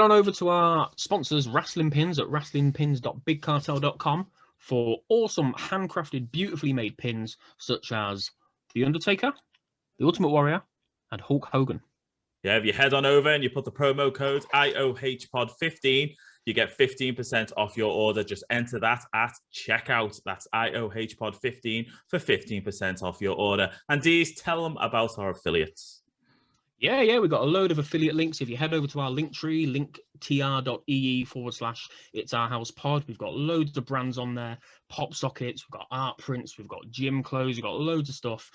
Head on over to our sponsors, Wrestling Pins, at wrestlingpins.bigcartel.com for awesome handcrafted, beautifully made pins such as The Undertaker, The Ultimate Warrior, and Hulk Hogan. Yeah, if you head on over and you put the promo code IOHPOD15, you get 15% off your order. Just enter that at checkout. That's IOHPOD15 for 15% off your order. And Dees, tell them about our affiliates. Yeah, we've got a load of affiliate links. If you head over to our link tree, linktr.ee/It's Our House Pod, we've got loads of brands on there, pop sockets, we've got art prints, we've got gym clothes, we've got loads of stuff,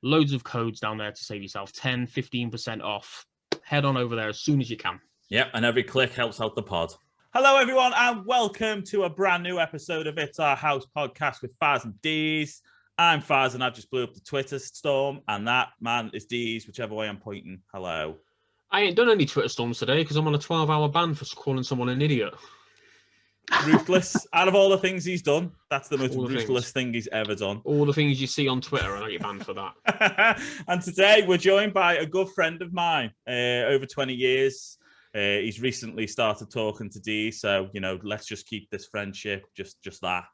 loads of codes down there to save yourself 10, 15% off. Head on over there as soon as you can. Yep, and every click helps out the pod. Hello, everyone, and welcome to a brand new episode of It's Our House podcast with Faz and Dees. I'm Faz, and I've just blew up the Twitter storm, and that man is Dees, whichever way I'm pointing. Hello. I ain't done any Twitter storms today because I'm on a 12-hour ban for calling someone an idiot. Ruthless. Out of all the things he's done, that's the most ruthless thing he's ever done. All the things you see on Twitter, I get banned for that. And today we're joined by a good friend of mine, over 20 years. He's recently started talking to Dees, so, let's just keep this friendship, just that.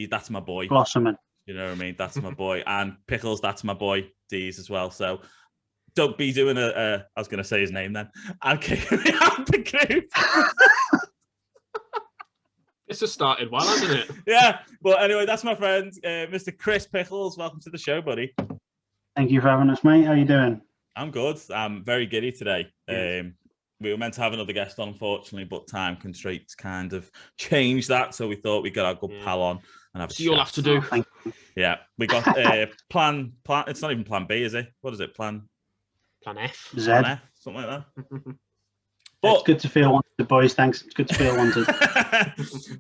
That's my boy. Blossoming. You know what I mean? That's my boy. And Pickles, that's my boy, Dees, as well. So don't be doing I was going to say his name then. I'm kicking me out the group. This has started well, hasn't it? Yeah. But anyway, that's my friend, Mr. Chris Pickles. Welcome to the show, buddy. Thank you for having us, mate. How you doing? I'm good. I'm very giddy today. Yes. We were meant to have another guest on, unfortunately, but time constraints kind of changed that. So we thought we'd get our good pal on and have a chat. You'll have to do. Yeah, we got plan. It's not even plan B, is it? What is it? Plan F. Z. Plan F, something like that. But it's good to feel wanted, boys. Thanks. It's good to feel wanted.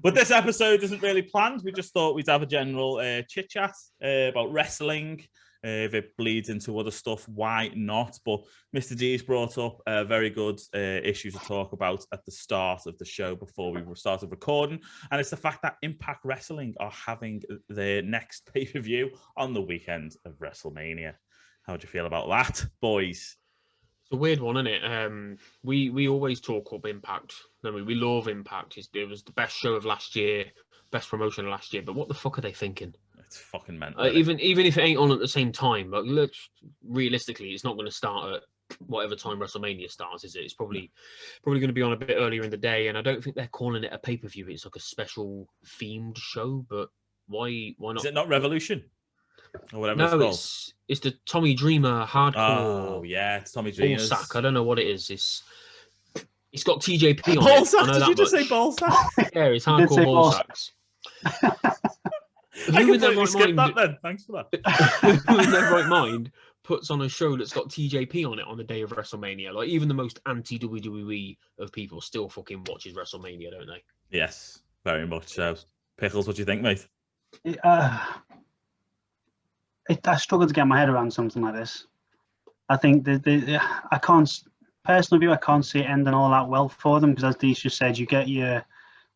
But this episode isn't really planned. We just thought we'd have a general chit chat about wrestling. If it bleeds into other stuff, why not? But Mr. D's brought up a very good issue to talk about at the start of the show before we started recording. And it's the fact that Impact Wrestling are having their next pay-per-view on the weekend of WrestleMania. How do you feel about that, boys? It's a weird one, isn't it? We always talk up Impact. We love Impact. It was the best show of last year, best promotion of last year. But what the fuck are they thinking? It's fucking mental. Even if it ain't on at the same time, but look, realistically, it's not going to start at whatever time WrestleMania starts, is it? It's probably going to be on a bit earlier in the day, and I don't think they're calling it a pay-per-view. It's like a special themed show, but why not? Is it not Revolution? Or whatever it's called? It's the Tommy Dreamer hardcore. Oh, yeah, it's Tommy Dreamer's. Ballsack. I don't know what it is. It's got TJP on Ballsack? it. Did you just say Ballsack? Yeah, it's hardcore Ballsacks. I completely skipped that then. Thanks for that. Who in their right mind puts on a show that's got TJP on it on the day of WrestleMania? Like, even the most anti-WWE of people still fucking watches WrestleMania, don't they? Yes, very much so. Pickles, what do you think, mate? I struggle to get my head around something like this. I think I can't, personal view, I can't see it ending all that well for them, because as Dees just said, you get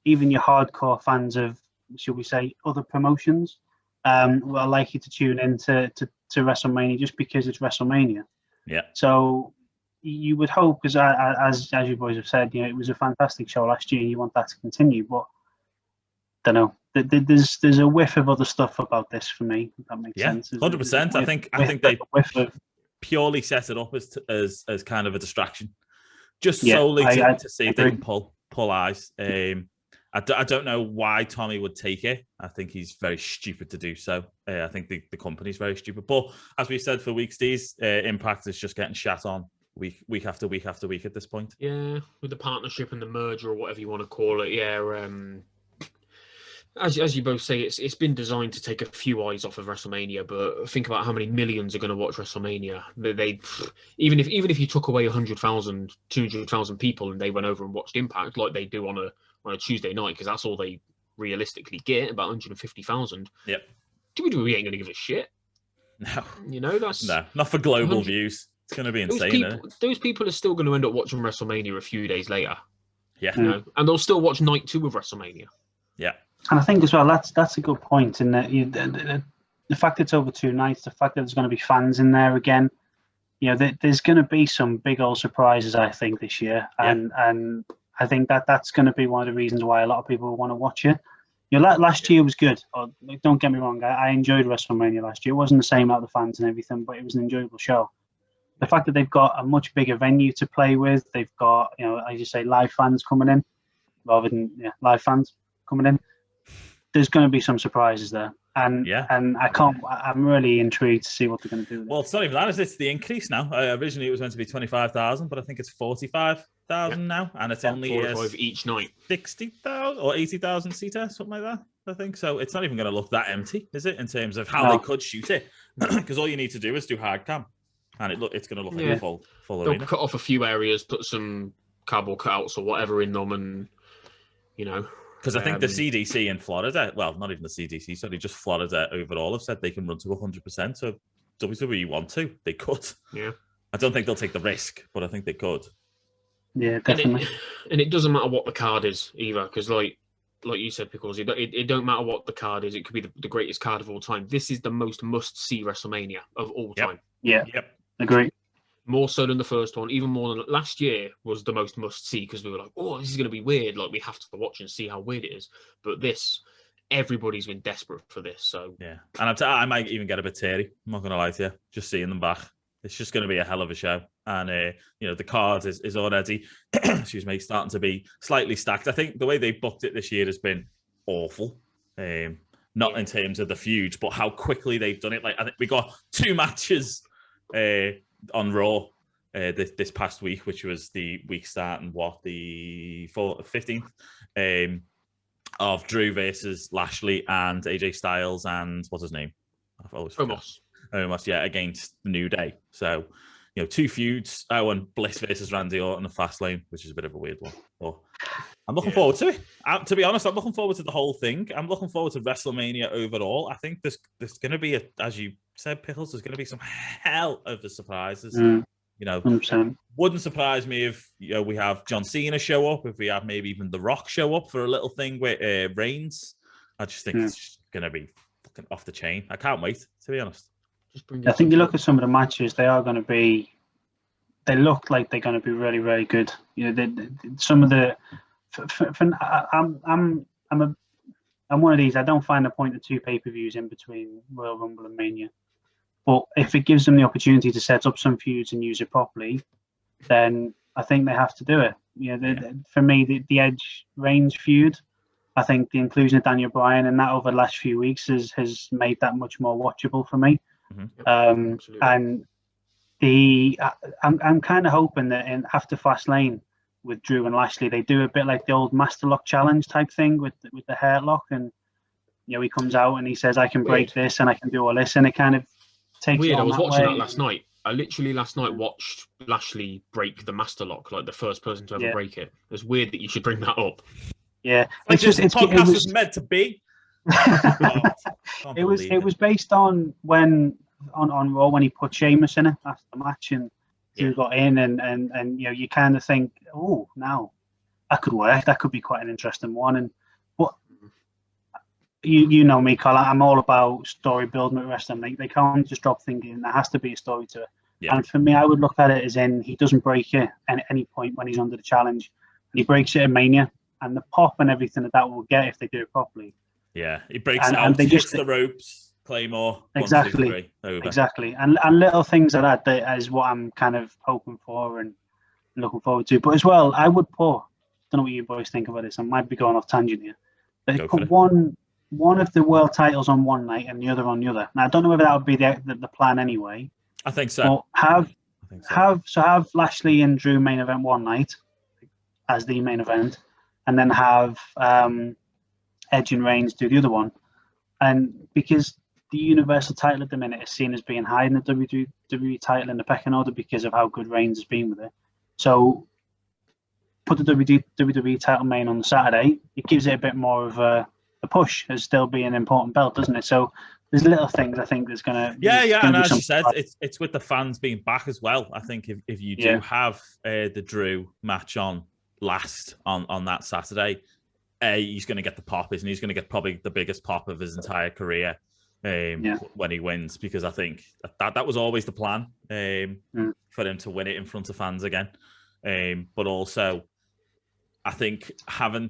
even your hardcore fans of, should we say, other promotions who are likely to tune in to WrestleMania just because it's WrestleMania. Yeah. So you would hope, because as you boys have said, it was a fantastic show last year. You want that to continue, but I don't know. There's a whiff of other stuff about this for me. If that makes sense. 100%. I think they purely set it up as kind of a distraction, just solely to see if they can pull eyes. I don't know why Tommy would take it. I think he's very stupid to do so. I think the company's very stupid. But as we said for weeks, these Impact is just getting shat on week after week after week at this point. Yeah, with the partnership and the merger or whatever you want to call it. Yeah, as you both say, it's been designed to take a few eyes off of WrestleMania. But think about how many millions are going to watch WrestleMania. They even if you took away 100,000, 200,000 people and they went over and watched Impact like they do on a Tuesday night, because that's all they realistically get, about 150,000. Yep. WWE ain't going to give a shit. No. That's not for global views. It's going to be insane. Those people are still going to end up watching WrestleMania a few days later. Yeah. And they'll still watch night 2 of WrestleMania. Yeah. And I think as well, that's a good point in that the fact it's over 2 nights, the fact that there's going to be fans in there again, there's going to be some big old surprises, I think, this year. And I think that's going to be one of the reasons why a lot of people want to watch it. You know, last year was good. Don't get me wrong, I enjoyed WrestleMania last year. It wasn't the same out the fans and everything, but it was an enjoyable show. The fact that they've got a much bigger venue to play with, they've got, you know, as you say, live fans coming in, rather than live fans coming in. There's going to be some surprises there, and I'm really intrigued to see what they're going to do. Well, it's not even that; it's the increase now. Originally, it was meant to be 25,000, but I think it's 45,000 now, and it's only 45 each night, 60,000 or 80,000 seater, something like that. I think so. It's not even going to look that empty, is it? In terms of how they could shoot it, because all you need to do is do hard cam, and it's going to look like a full They'll arena. cut off a few areas, put some cardboard cutouts or whatever in them, and you know. Because I think the CDC in Florida, well, not even the CDC, sorry, just Florida overall have said they can run to 100%. So WWE want to, they could. Yeah. I don't think they'll take the risk, but I think they could. Yeah, definitely. And it doesn't matter what the card is either, because like you said, Pickles, it don't matter what the card is. It could be the greatest card of all time. This is the most must-see WrestleMania of all time. Yeah. Yep. Agree. More so than the first one, even more than last year was the most must-see, because we were like, oh, this is going to be weird. Like, we have to watch and see how weird it is. But this, everybody's been desperate for this. So yeah, and I might even get a bit teary. I'm not going to lie to you. Just seeing them back, it's just going to be a hell of a show. And you know, the card is already, excuse me, starting to be slightly stacked. I think the way they booked it this year has been awful. Not in terms of the feuds, but how quickly they've done it. Like, I think we got 2 matches on Raw this past week, which was the week starting the 15th of Drew versus Lashley and AJ Styles and what's his name? I've always Omos, yeah, against the New Day. So, you know, 2 feuds. And Bliss versus Randy Orton in the Fastlane, which is a bit of a weird one. But I'm looking forward to it. To be honest, I'm looking forward to the whole thing. I'm looking forward to WrestleMania overall. I think there's going to be, as you said, Pickles, there's going to be some hell of a surprises. You know, 100%. Wouldn't surprise me if, you know, we have John Cena show up, if we have maybe even The Rock show up for a little thing with Reigns. I just think it's going to be fucking off the chain. I can't wait, to be honest. I think you look at some of the matches; they are going to be. They look like they're going to be really, really good. You know, some of the. I'm one of these. I don't find a point of 2 pay-per-views in between Royal Rumble and Mania. But if it gives them the opportunity to set up some feuds and use it properly, then I think they have to do it. You know, for me, the Edge Reigns feud, I think the inclusion of Daniel Bryan and that over the last few weeks has made that much more watchable for me. Mm-hmm. And I'm kind of hoping that after Fastlane with Drew and Lashley, they do a bit like the old Master Lock challenge type thing with the hair lock, and you know, he comes out and he says, "I can break this and I can do all this," and it kind of takes. Weird. I was watching that last night. I literally last night watched Lashley break the Master Lock, like the first person to ever break it. It's weird that you should bring that up. Yeah, it's just podcast was meant to be. It was based on on Raw when he put Sheamus in it after the match and Drew got in and you know, you kind of think, oh, now that could work. That could be quite an interesting one. And but you know me, Carl, I'm all about story building with wrestling. They can't just drop things in. There has to be a story to it. Yeah. And for me, I would look at it as in he doesn't break it at any point when he's under the challenge. He breaks it at Mania, and the pop and everything that will get if they do it properly. Yeah, he breaks it out, and they hits the ropes, Claymore. Exactly. 1, 2, 3, over. Exactly. And little things like that is what I'm kind of hoping for and looking forward to. But as well, I would put, I don't know what you boys think about this, I might be going off tangent here, but put one of the world titles on one night and the other on the other. Now, I don't know whether that would be the plan anyway. I think so. But have Lashley and Drew main event one night as the main event, and then have Edge and Reigns do the other one. And because the Universal title at the minute is seen as being higher than the WWE title in the pecking order because of how good Reigns has been with it. So put the WWE title main on the Saturday, it gives it a bit more of a push as still being an important belt, doesn't it? So there's little things I think there's going to... Yeah, and as you said, it's with the fans being back as well. I think if you do have the Drew match on last on that Saturday, he's going to get the pop, isn't he? He's going to get probably the biggest pop of his entire career when he wins, because I think that was always the plan for him to win it in front of fans again. But also, I think do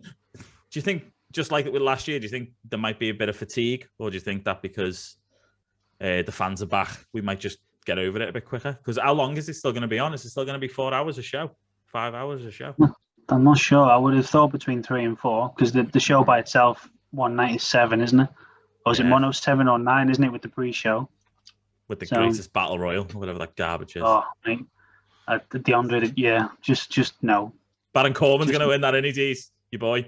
you think, just like it with last year, do you think there might be a bit of fatigue, or do you think that because the fans are back, we might just get over it a bit quicker? Because how long is it still going to be on? Is it still going to be 4 hours a show? 5 hours a show? I'm not sure. I would have thought between 3 and 4, because the show by itself one night is 7, isn't it? Or is it 107 or 9, isn't it, with the pre-show? With the greatest battle royal, or whatever that garbage is. Oh, mate. The Andre, just no. Baron Corbin's going to win that, any D's, your boy,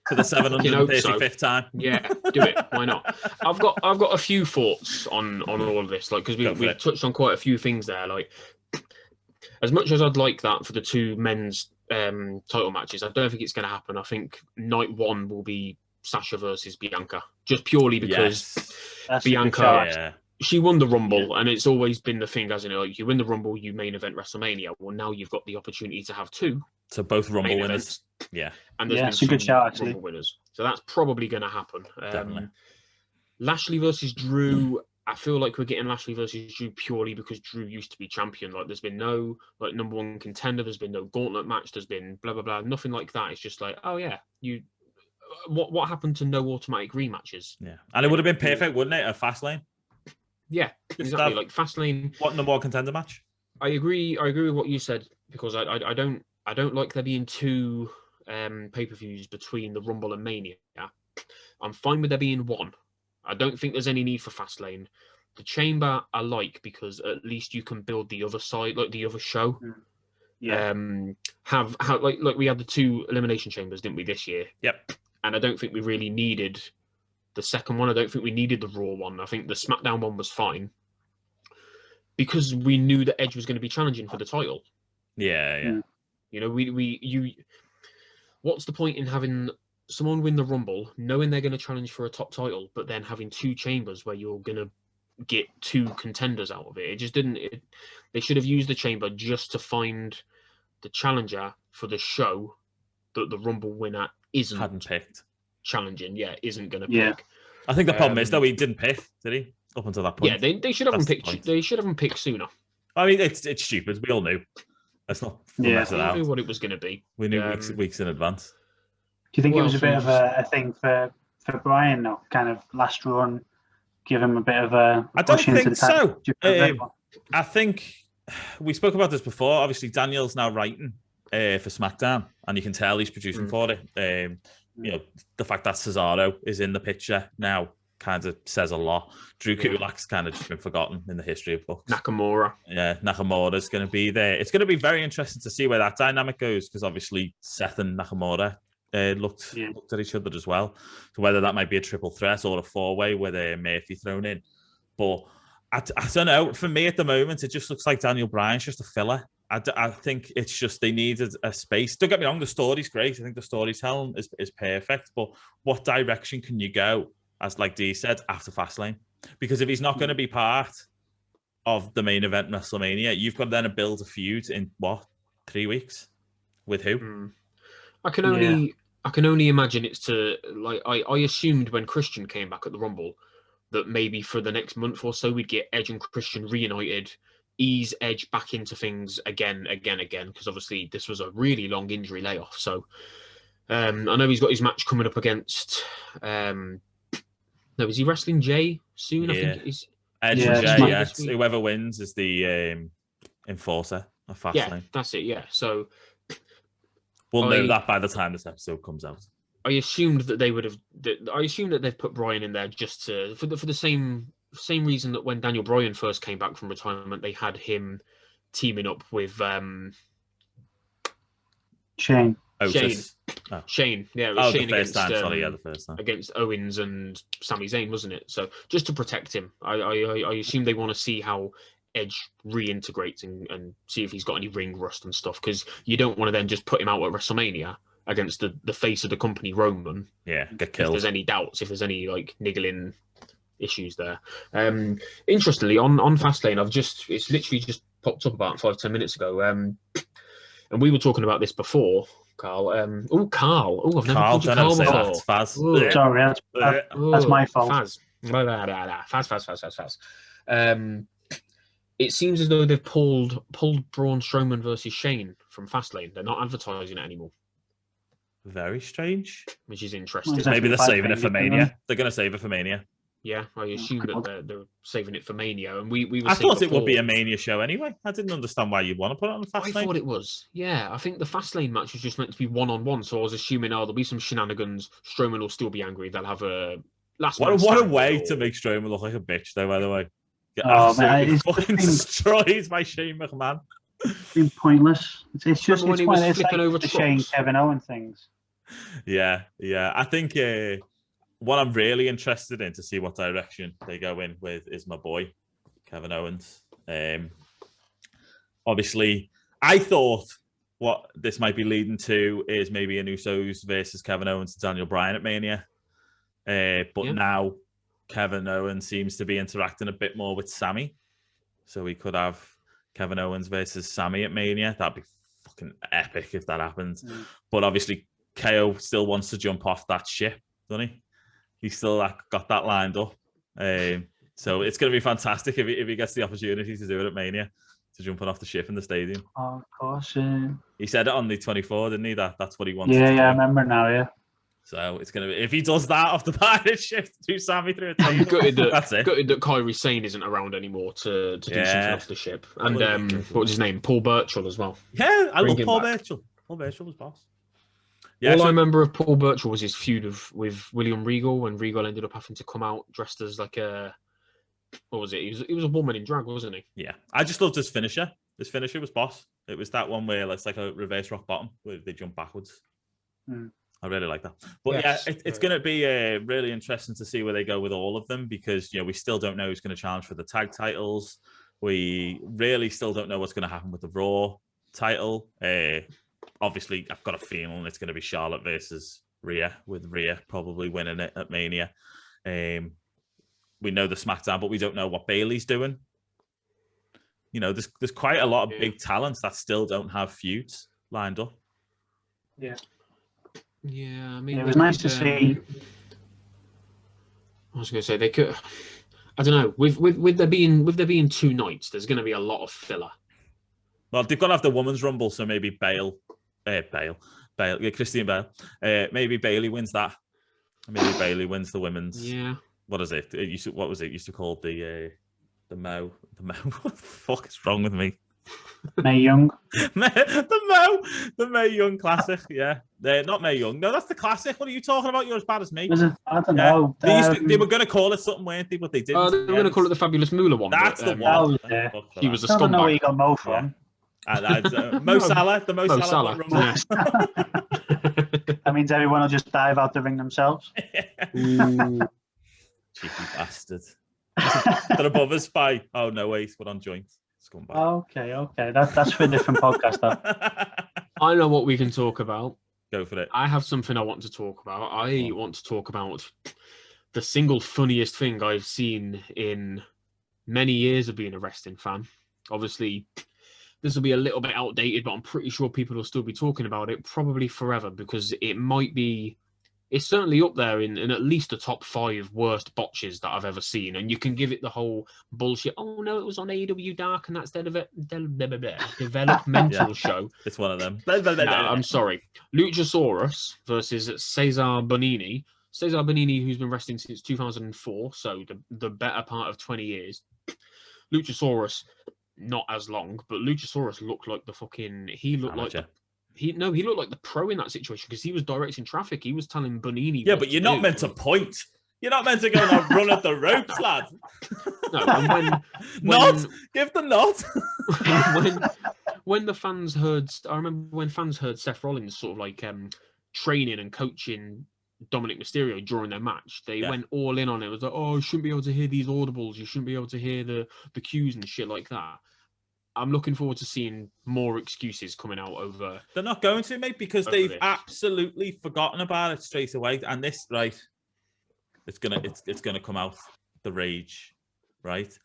for the 735th time. Yeah, do it. Why not? I've got a few thoughts on all of this, like, because we've touched on quite a few things there. Like, as much as I'd like that for the 2 men's title matches, I don't think it's going to happen. I think night 1 will be Sasha versus Bianca, just purely because Bianca. She won the Rumble, and it's always been the thing, hasn't it? Like, you win the Rumble, you main event WrestleMania. Well, now you've got the opportunity to have 2. So both Rumble winners. Events. Yeah. And there's it's a good shout, actually. Rumble winners. So that's probably going to happen. Definitely. Lashley versus Drew. I feel like we're getting Lashley versus Drew purely because Drew used to be champion. Like, there's been no number 1 contender. There's been no gauntlet match. There's been blah, blah, blah. Nothing like that. It's just like, oh, yeah, what happened to no automatic rematches? Yeah. And it would have been perfect, wouldn't it? A Fastlane? Yeah, exactly. Like Fastlane. What number 1 contender match? I agree with what you said, because I don't like there being 2 pay-per-views between the Rumble and Mania. I'm fine with there being 1. I don't think there's any need for Fastlane. The Chamber I like, because at least you can build the other side, like the other show. Yeah. Have like we had the 2 elimination chambers, didn't we, this year? Yep. And I don't think we really needed the second one. I don't think we needed the Raw one. I think the SmackDown one was fine, because we knew that Edge was going to be challenging for the title. Yeah. You know, what's the point in having someone win the Rumble, knowing they're going to challenge for a top title, but then having 2 chambers where you're going to get 2 contenders out of it? It just didn't. They should have used the chamber just to find the challenger for the show that the Rumble winner hadn't picked. Challenging, isn't going to pick. I think the problem is, though, he didn't pick, did he? Up until that point. Yeah, they should have him picked. They should have him picked sooner. I mean, it's stupid. We all knew. Let's not mess it out. We knew what it was going to be. We knew weeks in advance. Do you think it was a bit of a thing for Brian, though? Kind of last run, give him a bit of a. I don't think so. I think we spoke about this before. Obviously, Daniel's now writing for SmackDown, and you can tell he's producing for it. You know, the fact that Cesaro is in the picture now kind of says a lot. Drew Gulak's kind of just been forgotten in the history of books. Nakamura. Yeah, Nakamura's going to be there. It's going to be very interesting to see where that dynamic goes, because obviously Seth and Nakamura looked at each other as well. So whether that might be a triple threat or a 4-way with Murphy thrown in. But I don't know. For me at the moment, it just looks like Daniel Bryan's just a filler. I think it's just they needed a space. Don't get me wrong, the story's great. I think the storytelling is perfect. But what direction can you go, as like Dee said, after Fastlane? Because if he's not going to be part of the main event WrestleMania, you've got then to build a feud in, 3 weeks? With who? I can only imagine it's to, like, I assumed when Christian came back at the Rumble that maybe for the next month or so we'd get Edge and Christian reunited, ease Edge back into things again, because obviously this was a really long injury layoff. So I know he's got his match coming up against is he wrestling Jay soon? Yeah. I think he's Edge and Jay, yeah. Whoever wins is the enforcer of Fastlane. Yeah, that's it, yeah. So we'll know that by the time this episode comes out. I assumed that they would have. I assumed that they've put Bryan in there just for the same reason that when Daniel Bryan first came back from retirement, they had him teaming up with Shane. Shane, yeah, it was Shane against Owens and Sami Zayn, wasn't it? So just to protect him, I assume they want to see how Edge reintegrates and see if he's got any ring rust and stuff, because you don't want to then just put him out at WrestleMania against the face of the company, Roman. Yeah, get killed. If there's any doubts, if there's any like niggling issues there. Interestingly, on Fastlane, it's literally just popped up about 5-10 minutes ago. And we were talking about this before, Carl. Carl. I've never called you Carl before. Faz. Sorry, that's my fault. Faz. Faz. It seems as though they've pulled Braun Strowman versus Shane from Fastlane. They're not advertising it anymore. Very strange. Which is interesting. Well, Maybe they're Exactly, saving it for depending Mania. on- They're going to save it for Mania. Yeah, I assume God. that they're saving it for Mania, and we were I saying thought it would be a before- Mania show anyway. I didn't understand why you'd want to put it on the I Fastlane. thought it was. Yeah, I think the Fastlane match was just meant to be one-on-one, so I was assuming, there'll be some shenanigans. Strowman will still be angry. They'll have a last man What a stand way or- to make Strowman look like a bitch, though, by the way. Get Oh, man, absolutely it's fucking been- destroyed by Shane McMahon. It's been pointless. It's just Remember when it's he one was of it's flipping like over the Shane trucks? Kevin Owen things. Yeah. I think what I'm really interested in to see what direction they go in with is my boy, Kevin Owens. Obviously, I thought what this might be leading to is maybe an Usos versus Kevin Owens and Daniel Bryan at Mania. But Yeah. now Kevin Owens seems to be interacting a bit more with Sammy. So we could have Kevin Owens versus Sammy at Mania. That'd be fucking epic if that happens. Mm. But obviously, KO still wants to jump off that ship, doesn't he? He's still got that lined up. So it's going to be fantastic if he gets the opportunity to do it at Mania, to jumping off the ship in the stadium. Oh, of course. He said it on the 24th, didn't he? That's what he wanted to Yeah, do. I remember now. Yeah. So it's going to be, if he does that off the pirate ship to Sammy through a I'm table, gutted that, that's it. gutted that Kyrie Sane isn't around anymore to do something Yeah. off the ship. That And would've been good. what was his name? Paul Burchill as well. Yeah, I Bring love him Paul back. Burchill. Paul Burchill was boss. Yeah, All so- I remember of Paul Burchill was his feud with William Regal, when Regal ended up having to come out dressed as like a, what was it? He was a woman in drag, wasn't he? Yeah, I just loved his finisher. His finisher was boss. It was that one where it's like a reverse rock bottom where they jump backwards. Mm. I really like that. But Yes, yeah, it's very going to be really interesting to see where they go with all of them, because we still don't know who's going to challenge for the tag titles. We really still don't know what's going to happen with the Raw title. Obviously, I've got a feeling it's going to be Charlotte versus Rhea, with Rhea probably winning it at Mania. We know the SmackDown, but we don't know what Bayley's doing. There's quite a lot of big talents that still don't have feuds lined up. Yeah. Yeah, I mean, It was they nice could, to see. I was going to say they could. I don't know. With there being 2 nights, there's going to be a lot of filler. Well, they've got to have the women's rumble, so maybe Christian Bale. Maybe Bayley wins that. Maybe Bayley wins the women's. Yeah. What is it? What was it? Used to call the Mo. What the fuck is wrong with me? Mae Young. the Mae Young Classic. Yeah, not Mae Young. No, that's the classic. What are you talking about? You're as bad as me. Was it? I don't Yeah. know. They were going to call it something, weren't they? But they didn't. They were going to call it the Fabulous Moolah one. That's but, the that one. was it. Fuck for He that. was a I don't know where you scumbag. got Mo from. Mo Salah, the Mo Mo Salah. Salah. Rumble. Yeah. That means everyone will just dive out the ring themselves. Ooh. Cheeky bastard. They're above us by. Oh no, wait, we're on joint. Scumbag. Okay. That's for a different podcast, though. I know what we can talk about. Go for it. I have something I want to talk about. I want to talk about the single funniest thing I've seen in many years of being a wrestling fan. Obviously, this will be a little bit outdated, but I'm pretty sure people will still be talking about it probably forever, because it's certainly up there in at least the top 5 worst botches that I've ever seen. And you can give it the whole bullshit, oh no, it was on AEW Dark and that's the developmental show. It's one of them. No, I'm sorry. Luchasaurus versus Cesar Benini. Cesar Benini, who's been wrestling since 2004, so the better part of 20 years. Luchasaurus, not as long, but Luchasaurus looked like the fucking... He looked like the pro in that situation, because he was directing traffic. He was telling Benini. Yeah, what but you're to not do. meant to point. You're not meant to go and run at the ropes, lad. No, and Not give the nod. when the fans heard, I remember when fans heard Seth Rollins sort of like training and coaching Dominic Mysterio during their match, they went all in on it. It was like, oh, you shouldn't be able to hear these audibles. You shouldn't be able to hear the cues and shit like that. I'm looking forward to seeing more excuses coming out over. They're not going to, mate, because they've absolutely forgotten about it straight away. And this, right, it's gonna come out, the rage, right?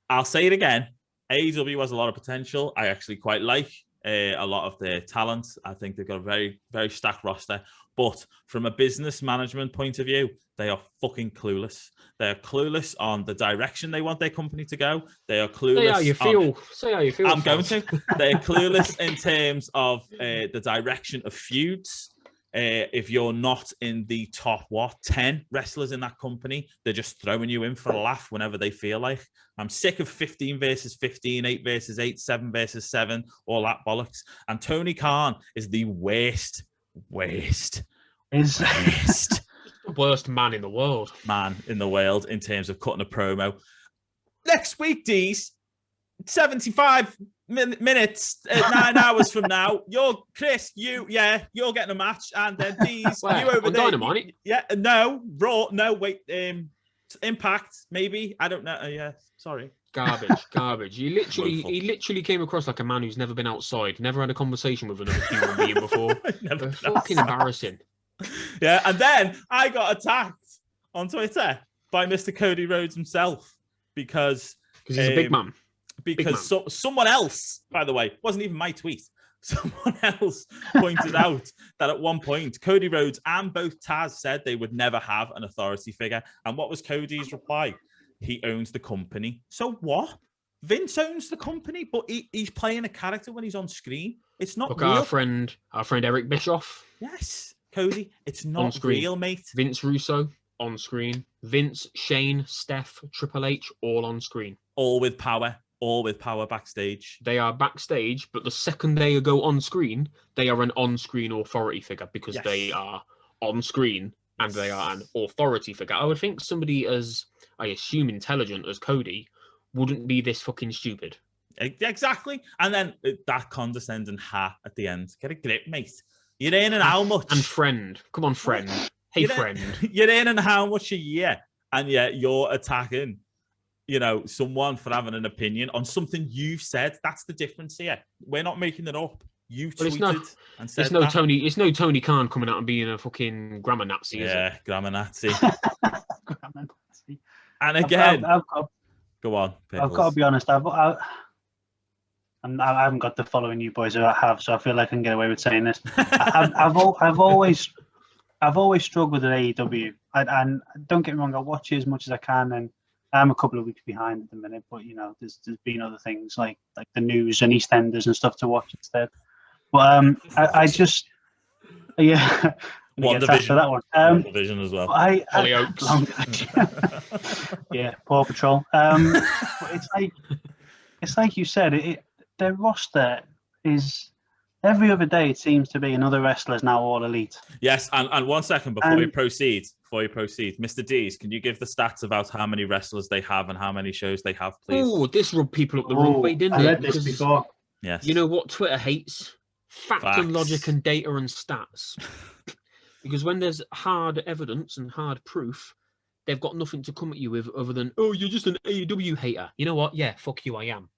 I'll say it again. AEW has a lot of potential. I actually quite like a lot of their talent. I think they've got a very, very stacked roster. But from a business management point of view, they are fucking clueless. They are clueless on the direction they want their company to go. They are clueless. Say how you feel. Say how you feel. I'm going to. They're clueless in terms of the direction of feuds. if you're not in the top 10 wrestlers in that company, they're just throwing you in for a laugh whenever they feel like. I'm sick of 15 versus 15, 8 versus 8, 7 versus 7, all that bollocks. And Tony Khan is the worst. The worst man in the world. Man in the world in terms of cutting a promo. Next week, D's, 75 minutes, 9 hours from now, you're Chris, you're getting a match, and then D's, you over there. Dynamite? Raw, Impact, maybe. I don't know. Sorry. Garbage. He literally came across like a man who's never been outside, never had a conversation with another human being before. Fucking embarrassing. Yeah, and then I got attacked on Twitter by Mr. Cody Rhodes himself because he's a big man. Because someone else, by the way, wasn't even my tweet. Someone else pointed out that at one point, Cody Rhodes and both Taz said they would never have an authority figure. And what was Cody's reply? He owns the company. So what? Vince owns the company, but he's playing a character when he's on screen. It's not real. Our friend Eric Bischoff. Yes, Cody. It's not real, mate. Vince Russo on screen. Vince, Shane, Steph, Triple H, all on screen. All with power backstage. They are backstage, but the second they go on screen, they are an on-screen authority figure because they are on screen and they are an authority figure. I would think somebody as, I assume, intelligent as Cody wouldn't be this fucking stupid. Exactly. And then that condescending hat at the end. Get a grip, mate. You're earning how much? And friend. Come on, friend. Hey, friend. You're earning how much a year? And yet you're attacking, someone for having an opinion on something you've said. That's the difference here. We're not making it up. You tweeted and said It's no Tony Khan coming out and being a fucking grammar Nazi, is it? Yeah, grammar Nazi. Grammar Nazi. And again, go on. Pickles. I've got to be honest. I haven't got the following you boys have, so I feel like I can get away with saying this. I've always struggled with AEW, and don't get me wrong, I watch it as much as I can, and I'm a couple of weeks behind at the minute. But there's been other things like the news and EastEnders and stuff to watch instead. But I just One division. That one. Division as well. Yeah, Paw Patrol. But it's like you said. Their roster is every other day. It seems to be another wrestler's now all elite. Yes, and 1 second before you proceed, Mr. D's, can you give the stats about how many wrestlers they have and how many shows they have, please? Oh, this rubbed people up the wrong way, didn't it? I read this before. Yes. You know what Twitter hates? Facts and logic and data and stats. Because when there's hard evidence and hard proof, they've got nothing to come at you with other than, oh, you're just an AEW hater. You know what? Yeah, fuck you, I am.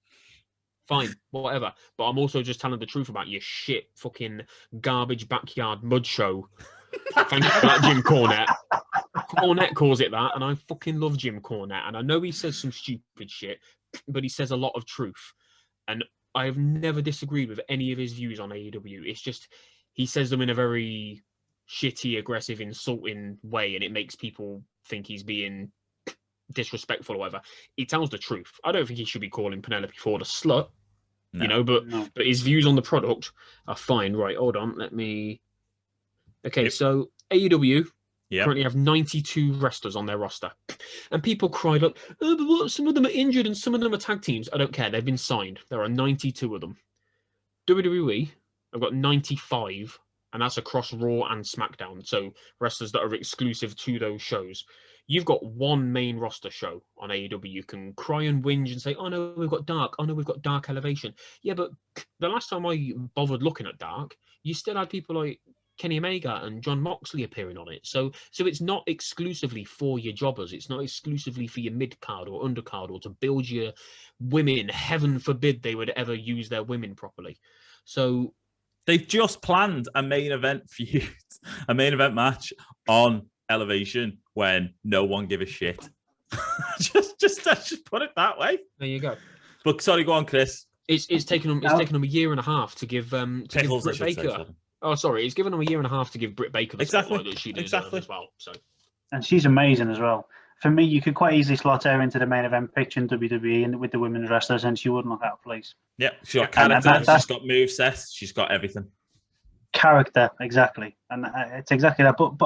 Fine, whatever. But I'm also just telling the truth about your shit fucking garbage backyard mud show. Thank you for that, Jim Cornette. Cornette calls it that, and I fucking love Jim Cornette. And I know he says some stupid shit, but he says a lot of truth. And I have never disagreed with any of his views on AEW. It's just he says them in a very shitty, aggressive, insulting way, and it makes people think he's being disrespectful or whatever. He tells the truth. I don't think he should be calling Penelope Ford a slut, but his views on the product are fine. Right, hold on. Let me... Okay, so AEW currently have 92 wrestlers on their roster. And people cried up, oh, but what? Some of them are injured and some of them are tag teams. I don't care. They've been signed. There are 92 of them. WWE have got 95, and that's across Raw and SmackDown. So wrestlers that are exclusive to those shows. You've got one main roster show on AEW. You can cry and whinge and say, oh no, we've got Dark. Oh no, we've got Dark Elevation. Yeah, but the last time I bothered looking at Dark, you still had people like Kenny Omega and John Moxley appearing on it. So it's not exclusively for your jobbers. It's not exclusively for your mid-card or undercard or to build your women. Heaven forbid they would ever use their women properly. So they've just planned a main event feud, a main event match on Elevation when no one give a shit. just put it that way. There you go. But sorry, go on, Chris. It's taken them a year and a half to give Pickles, Britt Baker. Oh, sorry, it's given them a year and a half to give Britt Baker the spotlight that she deserves as well. So, and she's amazing as well. For me, you could quite easily slot her into the main event picture in WWE and with the women's wrestlers, and she wouldn't look out of place. Yeah, she's got character. She's got moveset. She's got everything. character, exactly, and it's exactly that. But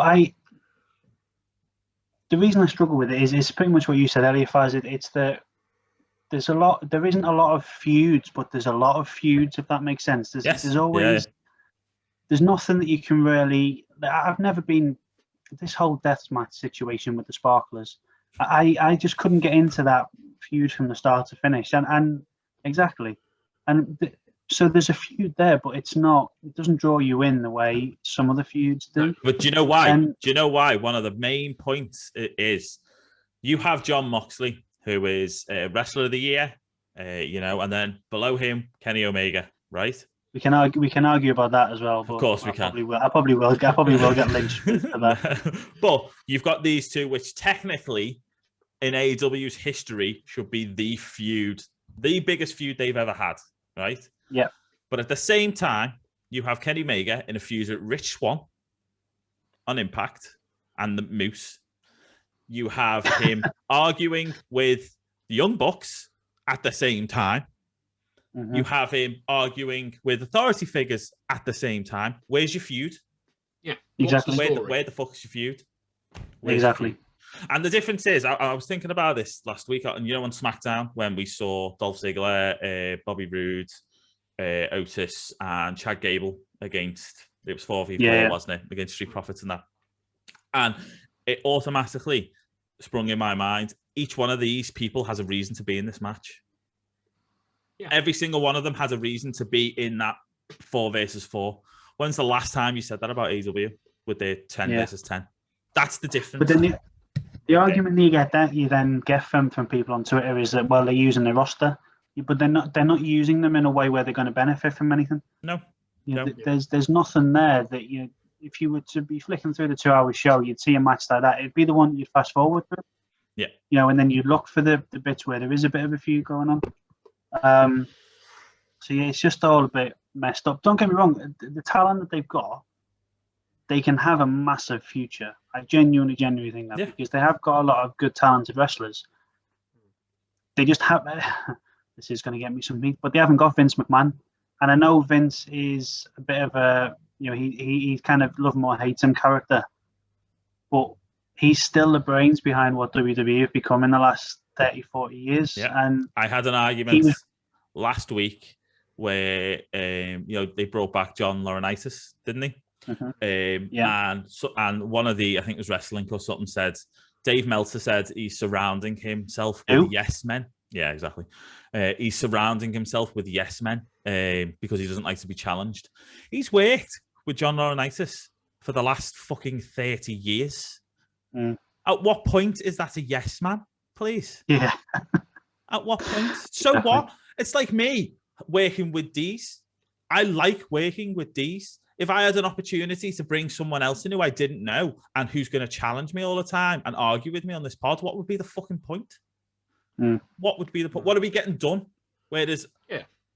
the reason I struggle with it is pretty much what you said earlier, Faz. It's that there isn't a lot of feuds, but there's a lot of feuds, if that makes sense. There's always there's nothing that you can really. I've never been this whole deathmatch situation with the Sparklers. I just couldn't get into that feud from the start to finish, and exactly, so there's a feud there, but it doesn't draw you in the way some other feuds do. But do you know why? Do you know why? One of the main points is you have Jon Moxley, who is Wrestler of the Year, and then below him, Kenny Omega, right? We can argue about that as well. But of course we can. I probably will get lynched for that. But you've got these two, which technically in AEW's history should be the feud, the biggest feud they've ever had, right? Yeah. But at the same time, you have Kenny Omega in a feud with Rich Swann on Impact and the Moose. You have him arguing with the Young Bucks at the same time. Mm-hmm. You have him arguing with authority figures at the same time. Where's your feud? Yeah, exactly. Where the fuck is your feud? Exactly. And the difference is, I was thinking about this last week, on SmackDown, when we saw Dolph Ziggler, Bobby Roode, Otis, and Chad Gable against, it was 4v4, wasn't it? Against Street Profits and that. And it automatically sprung in my mind, each one of these people has a reason to be in this match. Yeah. Every single one of them has a reason to be in that 4 versus 4. When's the last time you said that about AEW with their 10 versus 10? That's the difference. But then the argument you then get from people on Twitter is that, well, they're using their roster, but they're not using them in a way where they're going to benefit from anything. No. There's nothing there that if you were to be flicking through the 2-hour show, you'd see a match like that. It'd be the one you'd fast forward through. Yeah. And then you'd look for the bits where there is a bit of a feud going on. So it's just all a bit messed up. Don't get me wrong, the talent that they've got, they can have a massive future. I genuinely think that because they have got a lot of good talented wrestlers. They just have this is going to get me some heat, but they haven't got Vince McMahon, and I know Vince is a bit of a he's kind of love him or hate him character, but he's still the brains behind what WWE have become in the last 30-40 years. And I had an argument last week where they brought back John Laurinaitis, didn't they? Mm-hmm. And one of the, I think it was Wrestling or something, said Dave Meltzer said he's surrounding himself with yes men. Yeah, exactly. He's surrounding himself with yes men because he doesn't like to be challenged. He's worked with John Laurinaitis for the last fucking 30 years. At what point is that a yes man? Please. Yeah. At what point? So what? It's like me working with D's. I like working with D's. If I had an opportunity to bring someone else in who I didn't know and who's going to challenge me all the time and argue with me on this pod, what would be the fucking point? What would be the point? What are we getting done? Whereas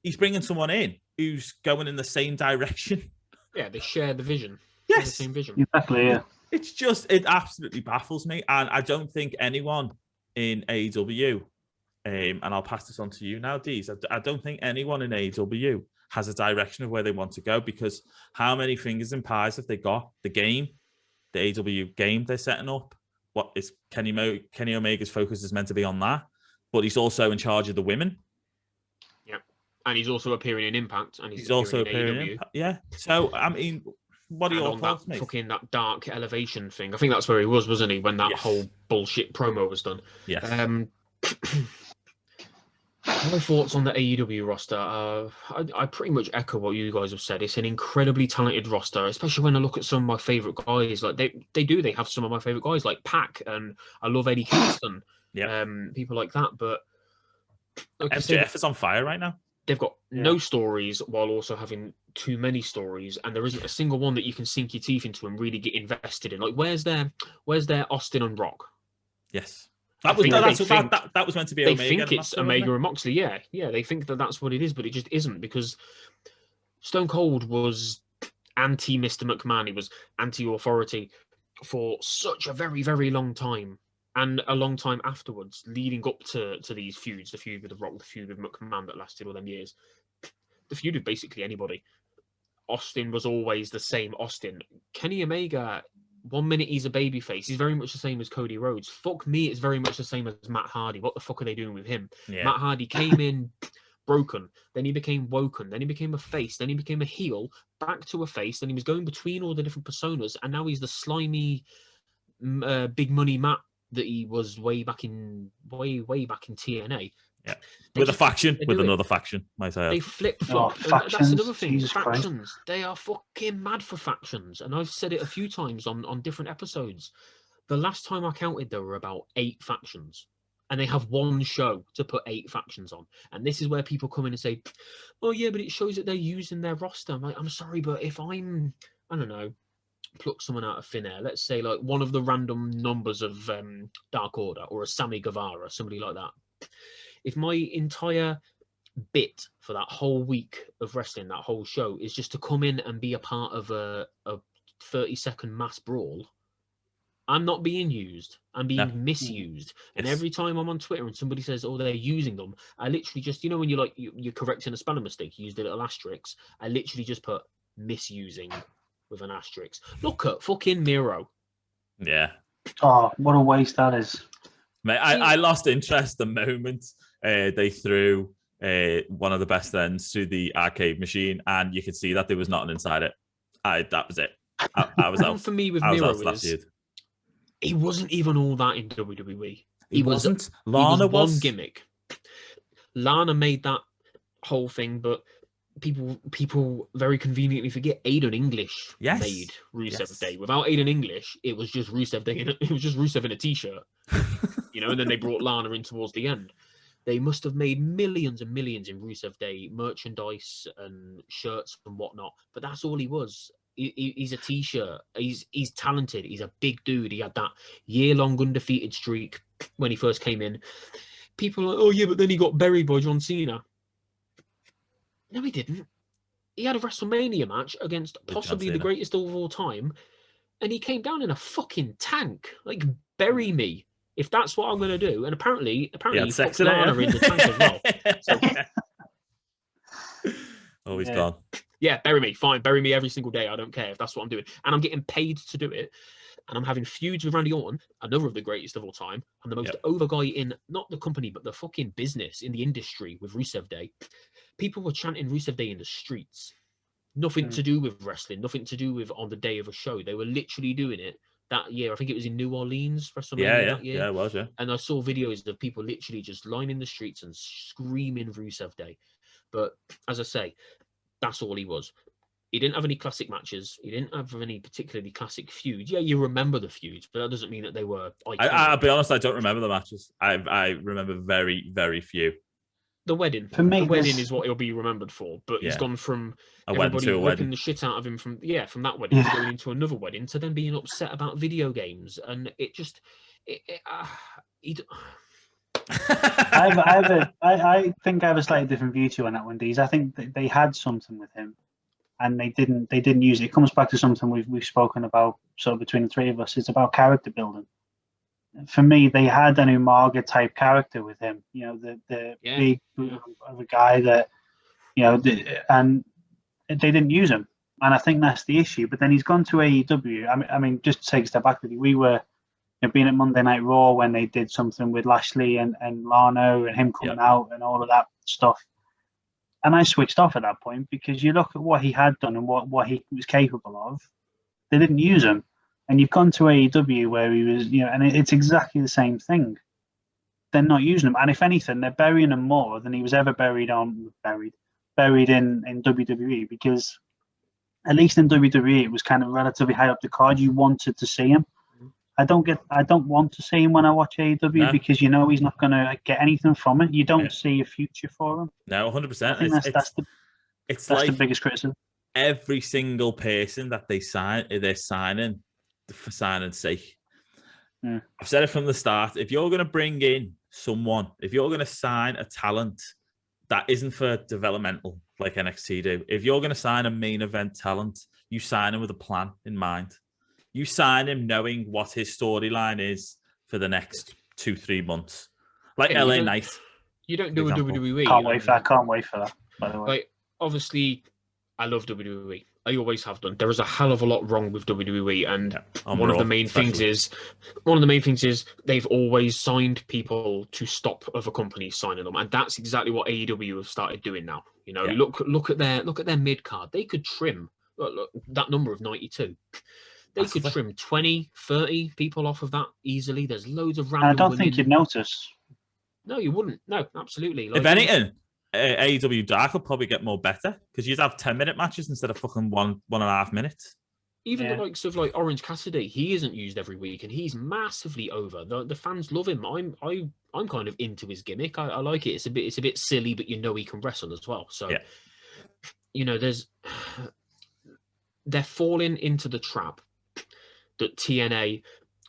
he's bringing someone in who's going in the same direction. Yeah, they share the vision. Yes. The same vision. Exactly, yeah. It's just, it absolutely baffles me. And I don't think anyone in AEW, and I'll pass this on to you now, Deez, I don't think anyone in AEW has a direction of where they want to go, because how many fingers and pies have they got? The game, the AEW game they're setting up. What is Kenny Omega's focus is meant to be on that, but he's also in charge of the women. Yeah, and he's also appearing in Impact, and he's also appearing in AEW. Yeah, so I mean, what are your thoughts, mate? Fucking that dark elevation thing. I think that's where he was, wasn't he? When that whole bullshit promo was done. Yes. My thoughts on the AEW roster. I pretty much echo what you guys have said. It's an incredibly talented roster, especially when I look at some of my favorite guys. Like they have some of my favorite guys, like Pac, and I love Eddie Kingston. People like that. But like MJF is on fire right now. They've got no stories while also having too many stories, and there isn't a single one that you can sink your teeth into and really get invested in. Like, where's their Austin and Rock? Yes. That was meant to be Omega. They think it's Omega and Moxley. Yeah. They think that that's what it is, but it just isn't, because Stone Cold was anti Mr. McMahon. He was anti-authority for such a very, very long time, and a long time afterwards, leading up to these feuds, the feud with The Rock, the feud with McMahon that lasted all them years, the feud with basically anybody. Austin was always the same Austin. Kenny Omega, 1 minute he's a babyface. He's very much the same as Cody Rhodes. Fuck me, it's very much the same as Matt Hardy. What the fuck are they doing with him? Yeah. Matt Hardy came in broken, then he became woken, then he became a face, then he became a heel, back to a face, then he was going between all the different personas, and now he's the slimy big money Matt that he was way back in TNA. Yeah, with another faction, might I add. They flip flop. That's another thing. Jesus factions. Christ. They are fucking mad for factions, and I've said it a few times on different episodes. The last time I counted, there were about 8 factions. And they have one show to put 8 factions on. And this is where people come in and say, oh, yeah, but it shows that they're using their roster. I'm like, I'm sorry, but if I don't know, pluck someone out of thin air, let's say like one of the random numbers of Dark Order or a Sammy Guevara, somebody like that. If my entire bit for that whole week of wrestling, that whole show, is just to come in and be a part of a 30-second mass brawl, I'm not being used. I'm being misused. And every time I'm on Twitter and somebody says, oh, they're using them, I literally just, you know, when you're correcting a spelling mistake, you use the little asterisk. I literally just put misusing with an asterisk. Look at fucking Miro. Yeah. Oh, what a waste that is. Mate, I lost interest the moment they threw one of the best ends to the arcade machine, and you could see that there was nothing inside it. That was it. I was out. For me with Miro is he wasn't even all that in WWE. He wasn't. Lana was one gimmick. Lana made that whole thing, but people very conveniently forget Aiden English made Rusev Day. Without Aiden English, it was just Rusev Day. It was just Rusev in a t-shirt, you know. And then they brought Lana in towards the end. They must have made millions and millions in Rusev Day merchandise and shirts and whatnot. But that's all he was. He's a t-shirt. He's talented. He's a big dude. He had that year-long undefeated streak when he first came in. People are like, oh yeah, but then he got buried by John Cena. No, he didn't. He had a WrestleMania match against possibly the greatest of all time, and he came down in a fucking tank. Like, bury me if that's what I'm going to do. And apparently he fucked Lana in the tank as well. So, oh, he's gone. Yeah, bury me. Fine, bury me every single day. I don't care if that's what I'm doing. And I'm getting paid to do it. And I'm having feuds with Randy Orton, another of the greatest of all time. I'm the most over guy in, not the company, but the fucking business, in the industry with Rusev Day. People were chanting Rusev Day in the streets. Nothing to do with wrestling, nothing to do with on the day of a show. They were literally doing it that year. I think it was in New Orleans, WrestleMania that year. Yeah, it was, yeah. And I saw videos of people literally just lining the streets and screaming Rusev Day. But as I say, that's all he was. He didn't have any classic matches. He didn't have any particularly classic feuds. Yeah, you remember the feuds, but that doesn't mean that they were iconic. I'll be honest, I don't remember the matches. I remember very, very few. The wedding. For me, the wedding is what he'll be remembered for. But he's gone from everybody ripping the shit out of him from that wedding to going into another wedding to then being upset about video games. And it just... I think I have a slightly different view to you on that one, Deez. I think that they had something with him, and they didn't use it. It comes back to something we've spoken about sort of between the three of us. It's about character building. For me, they had an Umaga type character with him. You know, the big of a guy that, you know, and they didn't use him, and I think that's the issue. But then he's gone to AEW. I mean, just to take a step back with you, we were. Being at Monday Night Raw when they did something with Lashley and Lano and him coming out and all of that stuff. And I switched off at that point because you look at what he had done and what he was capable of. They didn't use him. And you've gone to AEW where he was, you know, and it's exactly the same thing. They're not using him. And if anything, they're burying him more than he was ever buried in WWE, because at least in WWE it was kind of relatively high up the card. You wanted to see him. I don't want to see him when I watch AEW because you know he's not going to get anything from it. You don't see a future for him. No, 100%. I think that's like the biggest criticism. Every single person that they're signing for signing's sake. Yeah. I've said it from the start. If you're going to bring in someone, if you're going to sign a talent that isn't for developmental like NXT do, if you're going to sign a main event talent, you sign him with a plan in mind. You sign him knowing what his storyline is for the next 2-3 months. Like LA Knight. You don't do a WWE. I can't wait for that, by the way. Like, obviously, I love WWE. I always have done. There is a hell of a lot wrong with WWE, and one of the main things is they've always signed people to stop other companies signing them, and that's exactly what AEW have started doing now. You know, look at their mid card. They could trim look, that number of 92. They could trim 20, 30 people off of that easily. There's loads of random. I don't women. think you'd notice. No, you wouldn't. No, absolutely. If anything, AEW Dark will probably get more better because you'd have 10-minute matches instead of fucking 1.5 minutes. Even the likes of like Orange Cassidy, he isn't used every week, and he's massively over. The fans love him. I'm kind of into his gimmick. I like it. It's a bit silly, but you know he can wrestle as well. So, you know, they're falling into the trap that TNA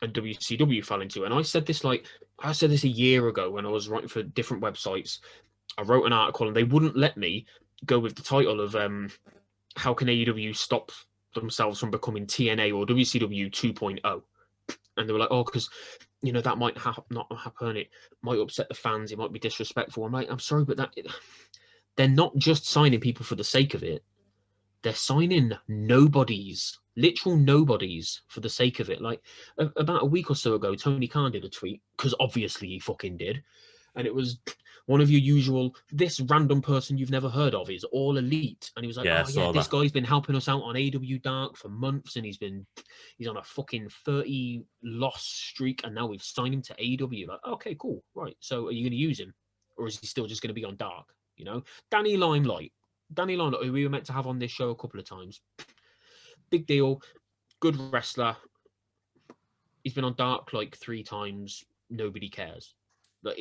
and WCW fell into. And I said this a year ago when I was writing for different websites. I wrote an article and they wouldn't let me go with the title of how can AEW stop themselves from becoming TNA or WCW 2.0. And they were like, oh, because, you know, that might not happen. It might upset the fans. It might be disrespectful. I'm sorry, but they're not just signing people for the sake of it. They're signing nobodies, literal nobodies for the sake of it. Like about a week or so ago, Tony Khan did a tweet, because obviously he fucking did. And it was one of your usual, this random person you've never heard of is All Elite. And he was like, this guy's been helping us out on AEW Dark for months, and he's on a fucking 30 loss streak, and now we've signed him to AEW. Like, okay, cool. Right. So are you going to use him? Or is he still just going to be on Dark? You know? Danny Limelight, who we were meant to have on this show a couple of times. Big deal. Good wrestler. He's been on Dark like 3 times. Nobody cares. Like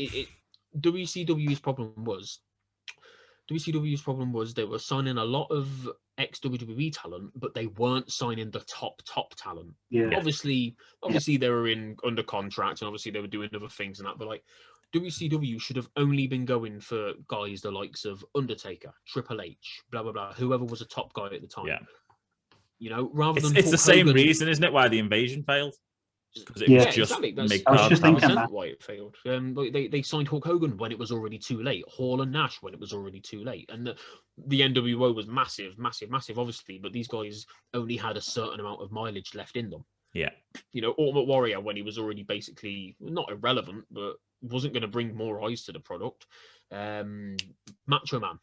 WCW's problem was they were signing a lot of ex-WWE talent, but they weren't signing the top talent. Yeah. Obviously they were under contract, and obviously they were doing other things and that, but like WCW should have only been going for guys the likes of Undertaker, Triple H, blah blah blah, whoever was a top guy at the time. Yeah. You know, rather than it's the same reason, isn't it, why the Invasion failed? Because it was just exactly. I was just thinking that. Why it failed. They signed Hulk Hogan when it was already too late. Hall and Nash when it was already too late. And the NWO was massive, obviously. But these guys only had a certain amount of mileage left in them. Yeah. You know, Ultimate Warrior when he was already basically not irrelevant, but wasn't going to bring more eyes to the product. Macho Man.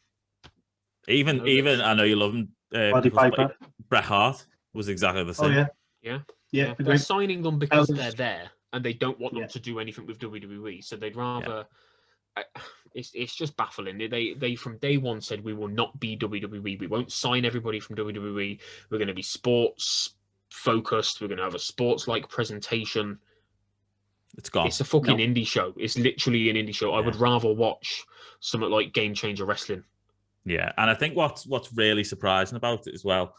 Even I know you love him. Bret Hart was exactly the same. Oh yeah. They're signing them because they're there, and they don't want them to do anything with WWE. So they'd rather. It's just baffling. They from day one said we will not be WWE. We won't sign everybody from WWE. We're going to be sports focused. We're going to have a sports like presentation. It's gone. It's a fucking indie show. It's literally an indie show. I would rather watch something like Game Changer Wrestling. Yeah, and I think what's really surprising about it as well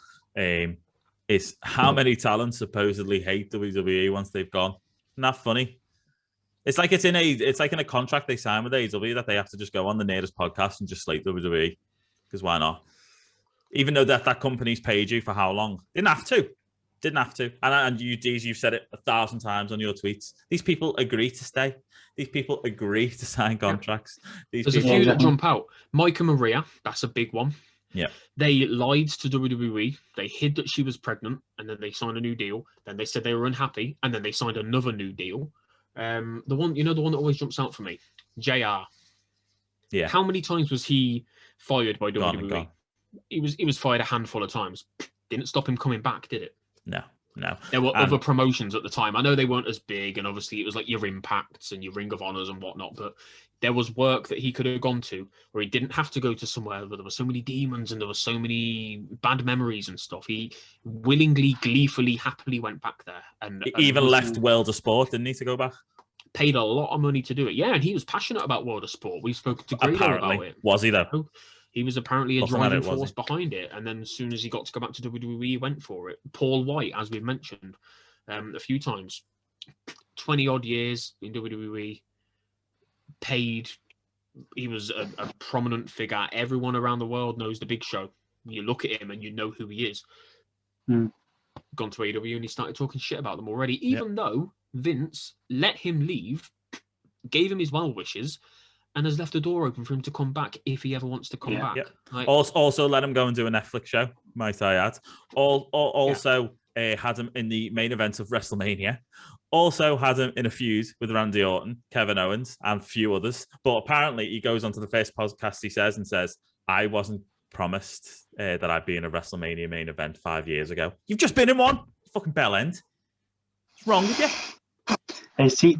is how many talents supposedly hate WWE once they've gone. Isn't that funny? It's like in a contract they sign with AEW that they have to just go on the nearest podcast and just slate WWE, because why not? Even though that company's paid you for how long? Didn't have to. And you, Deez, you've said it 1,000 times on your tweets. These people agree to stay. These people agree to sign contracts. There's a few that jump out. Mike and Maria, that's a big one. Yeah. They lied to WWE. They hid that she was pregnant, and then they signed a new deal. Then they said they were unhappy, and then they signed another new deal. The one that always jumps out for me, JR. Yeah. How many times was he fired by WWE? Gone. He was fired a handful of times. Didn't stop him coming back, did it? No. There were other promotions at the time. I know they weren't as big, and obviously it was like your Impacts and your Ring of Honors and whatnot, but there was work that he could have gone to where he didn't have to go to somewhere where there were so many demons and there were so many bad memories and stuff. He willingly, gleefully, happily went back there. And even left World of Sport, didn't he, to go back? Paid a lot of money to do it. Yeah, and he was passionate about World of Sport. We spoke to Grado about it. Was he, though? He was apparently a driving force behind it. And then as soon as he got to go back to WWE, he went for it. Paul White, as we've mentioned a few times, 20-odd years in WWE, paid. He was a prominent figure. Everyone around the world knows the Big Show. You look at him and you know who he is. Gone to AEW and he started talking shit about them already, even though Vince let him leave, gave him his well wishes, and has left the door open for him to come back if he ever wants to come back. Yeah. Like, Also, let him go and do a Netflix show, might I add. Also, had him in the main event of WrestleMania. Also had him in a feud with Randy Orton, Kevin Owens, and a few others. But apparently, he goes onto the first podcast he says, I wasn't promised that I'd be in a WrestleMania main event 5 years ago. You've just been in one. Fucking bell end. What's wrong with you?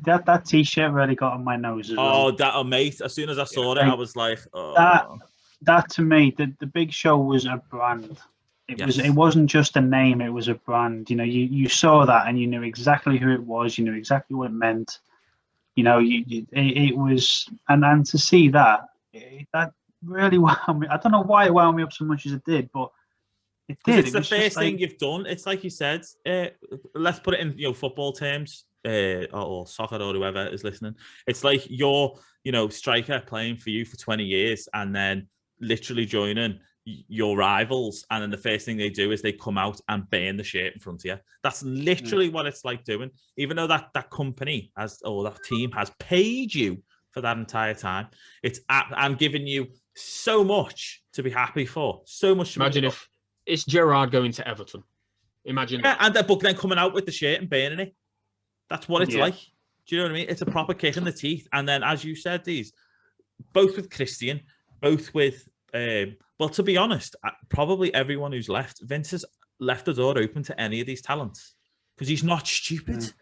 That T-shirt really got on my nose as well. Oh, mate. As soon as I saw it, I was like, oh. That to me, the Big Show was a brand. It wasn't just a name, it was a brand. You know, you saw that and you knew exactly who it was, you knew exactly what it meant. You know, it was, and to see that really wound me. I don't know why it wound me up so much as it did, but it did. It's the first thing you've done. It's like you said, let's put it in football terms, or soccer, or whoever is listening. It's like your striker playing for you for 20 years and then literally joining your rivals, and then the first thing they do is they come out and burn the shirt in front of you. That's literally what it's like doing. Even though that company that team has paid you for that entire time, I'm giving you so much to be happy for. So much. Imagine if it's Gerrard going to Everton. Imagine that. And the book then coming out with the shirt and burning it. That's what it's like. Do you know what I mean? It's a proper kick in the teeth. And then, as you said, both with Christian, both with well, to be honest, probably everyone who's left, Vince has left the door open to any of these talents because he's not stupid.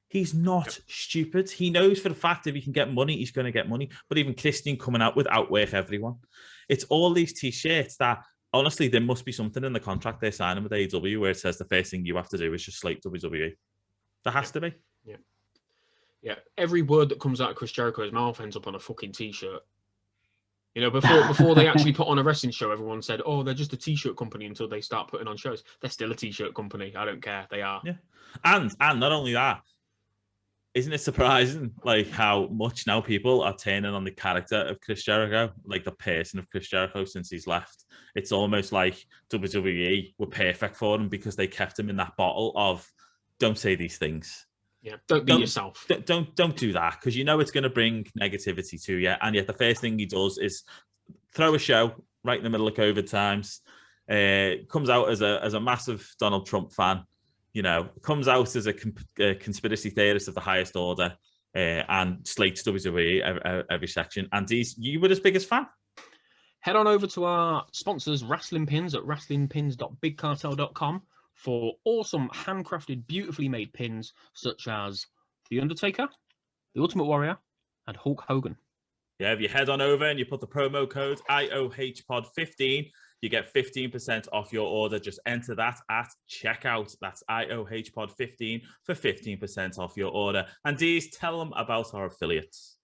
He's not stupid. He knows for the fact if he can get money, he's going to get money. But even Christian coming out with outwork everyone. It's all these T-shirts that, honestly, there must be something in the contract they're signing with AEW where it says the first thing you have to do is just slate WWE. There has to be. Yeah. Every word that comes out of Chris Jericho's mouth ends up on a fucking T-shirt. You know, before they actually put on a wrestling show, everyone said, "Oh, they're just a T-shirt company." Until they start putting on shows, they're still a T-shirt company. I don't care. They are. Yeah, and not only that, isn't it surprising, like how much now people are turning on the character of Chris Jericho, like the person of Chris Jericho since he's left? It's almost like WWE were perfect for him because they kept him in that bottle of don't say these things. Yeah, don't be yourself. Don't do that because you know it's going to bring negativity to you. And yet the first thing he does is throw a show right in the middle of COVID times. Comes out as a massive Donald Trump fan. You know, comes out as a conspiracy theorist of the highest order, and slates WWE every section. And you were his biggest fan. Head on over to our sponsors, Wrestling Pins, at wrestlingpins.bigcartel.com. for awesome handcrafted, beautifully made pins such as The Undertaker, The Ultimate Warrior, and Hulk Hogan. Yeah, if you head on over and you put the promo code IOHPOD15, you get 15% off your order. Just enter that at checkout. That's IOHPOD15 for 15% off your order. And Deez, tell them about our affiliates.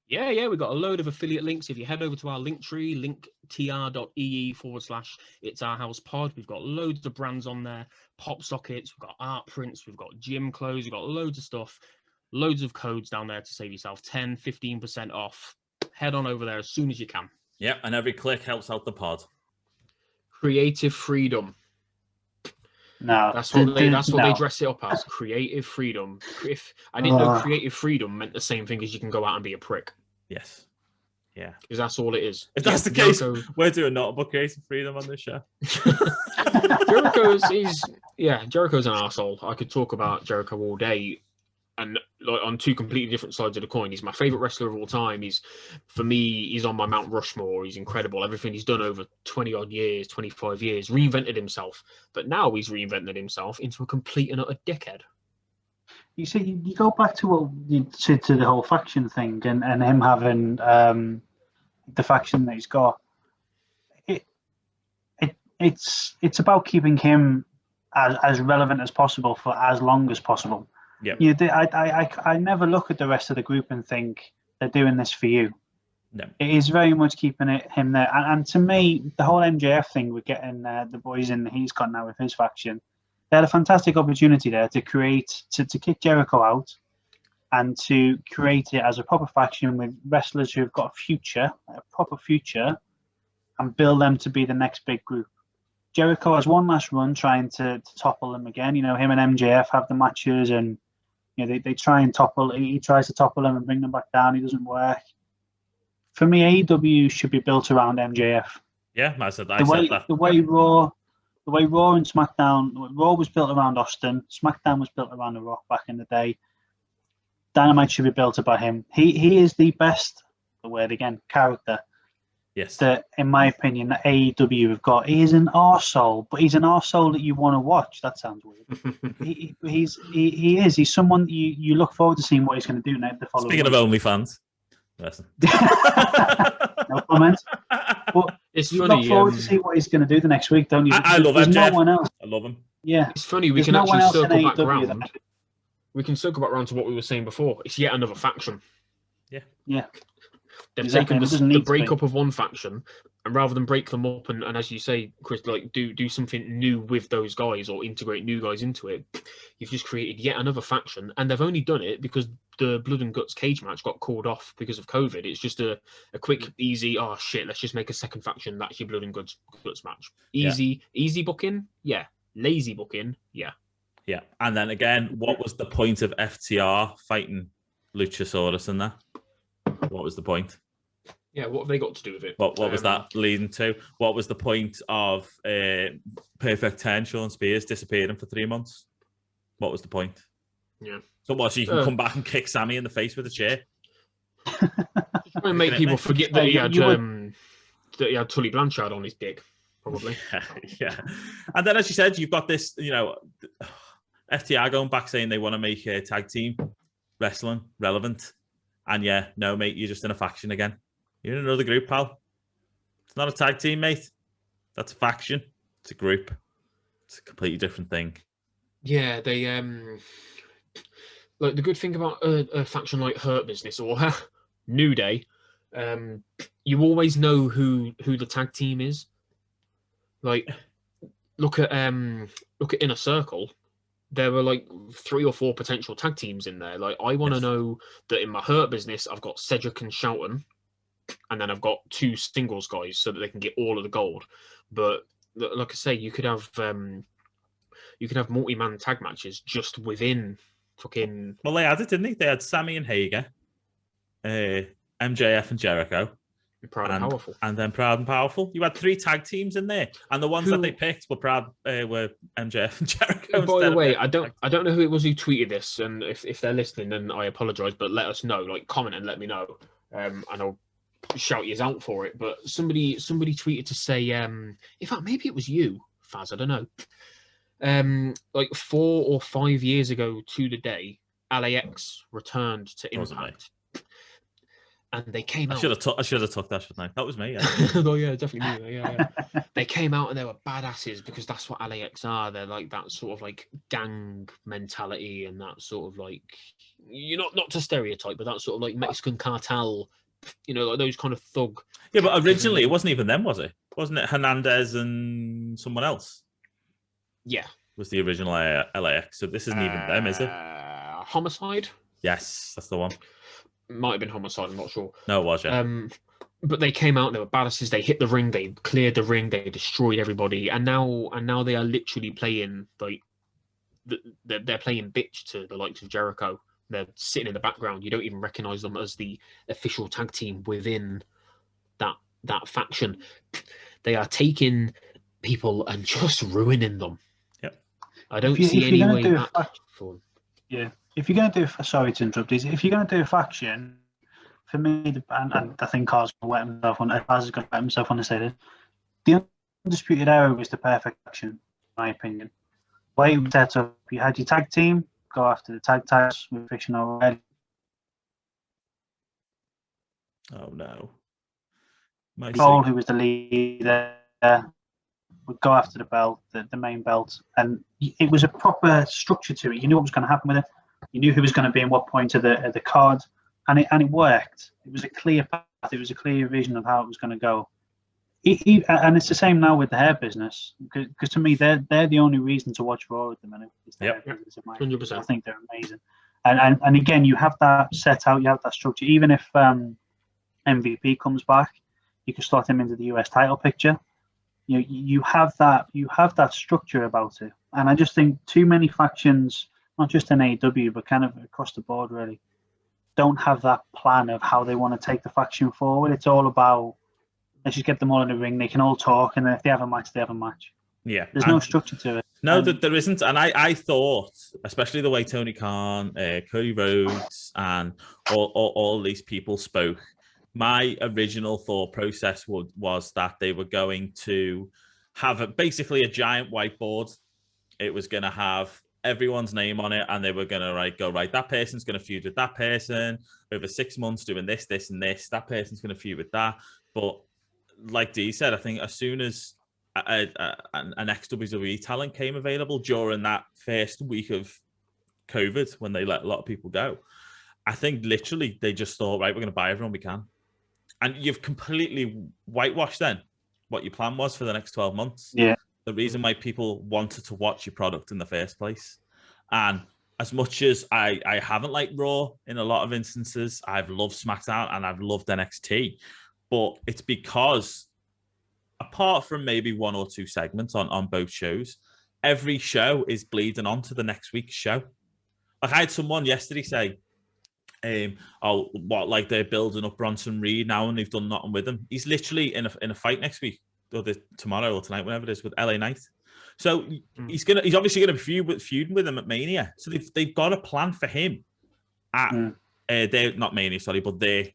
Yeah, we've got a load of affiliate links. If you head over to our link tree, linktr.ee/It's Our House Pod, we've got loads of brands on there, pop sockets, we've got art prints, we've got gym clothes, we've got loads of stuff, loads of codes down there to save yourself 10, 15% off. Head on over there as soon as you can. Yep, and every click helps out the pod. Creative freedom. No, that's what they dress it up as. Creative freedom. If I didn't know creative freedom meant the same thing as you can go out and be a prick. Yes. Yeah. Because that's all it is. If that's the case, we're doing not about creative freedom on this show. Jericho's an arsehole. I could talk about Jericho all day. And like on two completely different sides of the coin. He's my favorite wrestler of all time. He's on my Mount Rushmore. He's incredible. Everything he's done over 20 odd years, 25 years, reinvented himself. But now he's reinvented himself into a complete and utter dickhead. You see, you go back to to the whole faction thing and him having the faction that he's got. It's about keeping him as relevant as possible for as long as possible. Yeah. I never look at the rest of the group and think they're doing this for you. No. It is very much keeping him there. And to me, the whole MJF thing with getting the boys in that he's got now with his faction, they had a fantastic opportunity there to create, to kick Jericho out and to create it as a proper faction with wrestlers who have got a proper future, and build them to be the next big group. Jericho has one last run trying to topple him again. You know, him and MJF have the matches and, you know, they try and topple. He tries to topple him and bring them back down. He doesn't work. For me, AEW should be built around MJF. Yeah, I said that. The way Raw and SmackDown, Raw was built around Austin. SmackDown was built around The Rock back in the day. Dynamite should be built about him. He is the best, the word again, character. Yes. That, in my opinion, that AEW have got. He is an arsehole, but he's an arsehole that you want to watch. That sounds weird. he is. He's someone that you look forward to seeing what he's going to do now. The following Speaking of OnlyFans. No comment. But it's you funny. look forward to see what he's going to do the next week, don't you? I love There's MJF. no one else. I love him. Yeah. It's funny. We There's can no actually one else in circle back AEW round. that- We can circle back round to what we were saying before. It's yet another faction. Yeah. They've Exactly. taken It doesn't the need to be. breakup of one faction, and rather than break them up and as you say, Chris, like do something new with those guys or integrate new guys into it, you've just created yet another faction. And they've only done it because the Blood and Guts cage match got called off because of COVID. It's just a quick, easy, oh shit, let's just make a second faction. That's your Blood and Guts match. Easy booking, yeah. Lazy booking, yeah. Yeah. And then again, what was the point of FTR fighting Luchasaurus in that? What was the point? Yeah, what have they got to do with it? What was that leading to? What was the point of Perfect 10, Sean Spears disappearing for 3 months? What was the point? Yeah. So what, so you can come back and kick Sammy in the face with a chair? Try and make people forget that he had Tully Blanchard on his dick, probably. Yeah. And then, as you said, you've got this, FTR going back saying they want to make a tag team wrestling relevant. And yeah, no, mate, you're just in a faction again. You're in another group, pal. It's not a tag team, mate. That's a faction. It's a group. It's a completely different thing. Yeah, they like the good thing about a faction like Hurt Business or New Day, you always know who the tag team is. Like, look at Inner Circle. There were like 3 or 4 potential tag teams in there. Like, I want to know that in my Hurt Business, I've got Cedric and Shelton, and then I've got 2 singles guys so that they can get all of the gold. But like I say, you could have multi-man tag matches just within fucking. Well, they had it, didn't they? They had Sammy and Hager, MJF and Jericho. Proud and Powerful. And then Proud and Powerful. You had 3 tag teams in there. And the ones that they picked were were MJF and Jericho. By the way, I don't know who it was who tweeted this, and if they're listening, then I apologise, but let us know. Like, comment and let me know. And I'll shout you out for it. But somebody tweeted to say, in fact, maybe it was you, Faz, I don't know. Like 4 or 5 years ago to the day, LAX returned to Impact. And they came out. I should have took that, shouldn't I? That was me. Yeah. Oh yeah, definitely me. Yeah. They came out and they were badasses because that's what LAX are. They're like that sort of like gang mentality and that sort of like, you're not to stereotype, but that sort of like Mexican cartel, like those kind of thug. Yeah, but originally it wasn't even them, was it? Wasn't it Hernandez and someone else? Yeah, was the original LAX. So this isn't even them, is it? Homicide. Yes, that's the one. Might have been Homicide, I'm not sure. No, it was, yeah. But they came out, they were badasses, they hit the ring, they cleared the ring, they destroyed everybody, and now they are literally playing like they're playing bitch to the likes of Jericho. They're sitting in the background. You don't even recognize them as the official tag team within that faction. They are taking people and just ruining them. Yep. I don't see any way back for them. Yeah. If you're going to do, sorry to interrupt, if you're going to do a faction, for me, and I think Carl's going to wet himself on the side. The Undisputed Era was the perfect faction, in my opinion. Way it was set up, you had your tag team, go after the tag titles with fiction already. Oh no. Cole, who was the leader, would go after the belt, the main belt, and it was a proper structure to it. You knew what was going to happen with it. You knew who was going to be in what point of the card, and it worked. It was a clear path. It was a clear vision of how it was going to go. And it's the same now with the hair business, because to me they're the only reason to watch Raw at the minute. Yep, 100%. I think they're amazing. And again, you have that set out. You have that structure. Even if MVP comes back, you can slot him into the US title picture. You have that structure about it. And I just think too many factions, not just in AEW, but kind of across the board, really. don't have that plan of how they want to take the faction forward. It's all about, let's just get them all in the ring. They can all talk, and then if they have a match, they have a match. Yeah. There's no structure to it. No, there isn't. And I thought, especially the way Tony Khan, Cody Rhodes, and all these people spoke, my original thought process was that they were going to have basically a giant whiteboard. It was going to have everyone's name on it, and they were going to go, right, that person's going to feud with that person over 6 months doing this, this, and this. That person's going to feud with that. But like Dee said, I think as soon as an ex-WWE talent came available during that first week of COVID, when they let a lot of people go, I think literally they just thought, right, we're going to buy everyone we can. And you've completely whitewashed then what your plan was for the next 12 months. Yeah. The reason why people wanted to watch your product in the first place. And as much as I haven't liked Raw in a lot of instances, I've loved SmackDown and I've loved NXT. But it's because, apart from maybe one or two segments on both shows, every show is bleeding on to the next week's show. Like I had someone yesterday say, like they're building up Bronson Reed now and they've done nothing with him. He's literally in a fight next week, or tomorrow or tonight, whenever it is, with LA Knight. So he's obviously gonna be feuding with him at Mania. So they've got a plan for him at their, not Mania, sorry, but their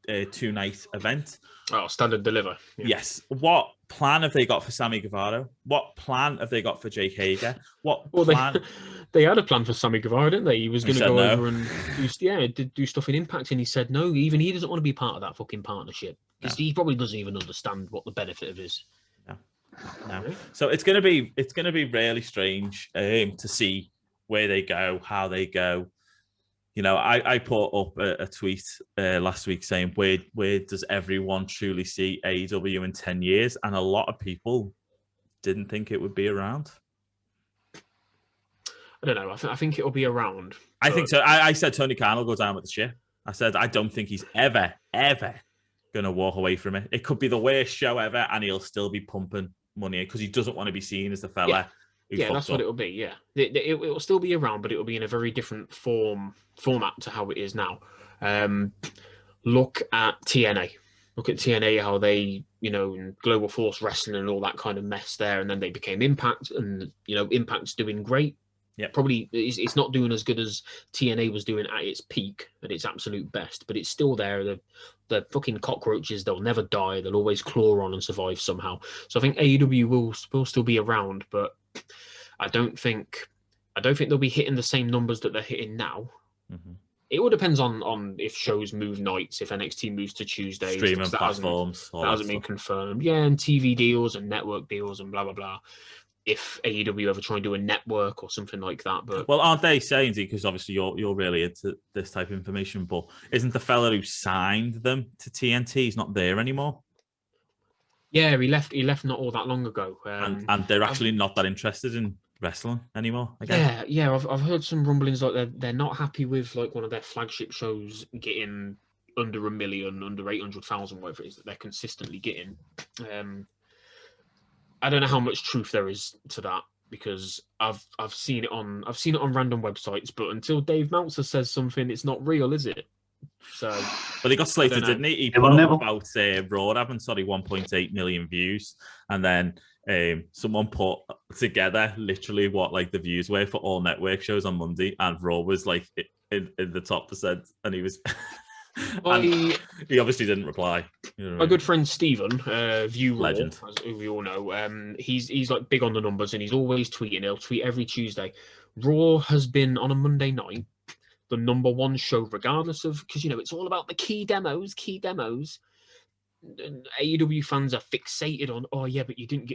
2-night event. Oh, Standard Deliver. Yeah. Yes. What plan have they got for Sammy Guevara? What plan have they got for Jake Hager? What plan? They had a plan for Sammy Guevara, didn't they? He was going to go over and do stuff in Impact, and he said no. Even he doesn't want to be part of that fucking partnership because he probably doesn't even understand what the benefit of is. No. So it's going to be really strange to see where they go, how they go. You know, I put up a tweet last week saying, where does everyone truly see AEW in 10 years? And a lot of people didn't think it would be around. I don't know. I think it'll be around. I think so. I said Tony Khan will go down with the ship. I said, I don't think he's ever going to walk away from it. It could be the worst show ever, and he'll still be pumping money because he doesn't want to be seen as the fella. Yeah, that's what it'll be. Yeah, it will still be around, but it will be in a very different format to how it is now. Look at TNA. Look at TNA, how they, Global Force Wrestling and all that kind of mess there, and then they became Impact, and Impact's doing great. Yeah, probably it's not doing as good as TNA was doing at its peak, at its absolute best, but it's still there. The fucking cockroaches, they'll never die. They'll always claw on and survive somehow. So I think AEW will still be around, but I don't think they'll be hitting the same numbers that they're hitting now. Mm-hmm. It all depends on if shows move nights, if NXT moves to Tuesdays. Streaming platforms. That hasn't been confirmed. Yeah, and TV deals and network deals and blah, blah, blah. If AEW ever try and do a network or something like that. But well, aren't they saying, because obviously you're really into this type of information, but isn't the fella who signed them to TNT, he's not there anymore? Yeah, he left not all that long ago. And they're actually not that interested in wrestling anymore, I guess. Yeah. I've heard some rumblings like they're not happy with like one of their flagship shows getting under 1 million, under 800,000, whatever it is that they're consistently getting. I don't know how much truth there is to that, because I've seen it on random websites, but until Dave Meltzer says something, it's not real, is it? So, but he got slated, didn't he? He put up about Raw having 1.8 million views, and then someone put together literally what like the views were for all network shows on Monday, and Raw was like in the top %, and he was. He obviously didn't reply. My good friend Stephen, View Legend, as we all know, he's like big on the numbers, and he's always tweeting. He'll tweet every Tuesday. Raw has been on a Monday night the number one show, regardless of, because it's all about the key demos. And AEW fans are fixated on, oh yeah, but you didn't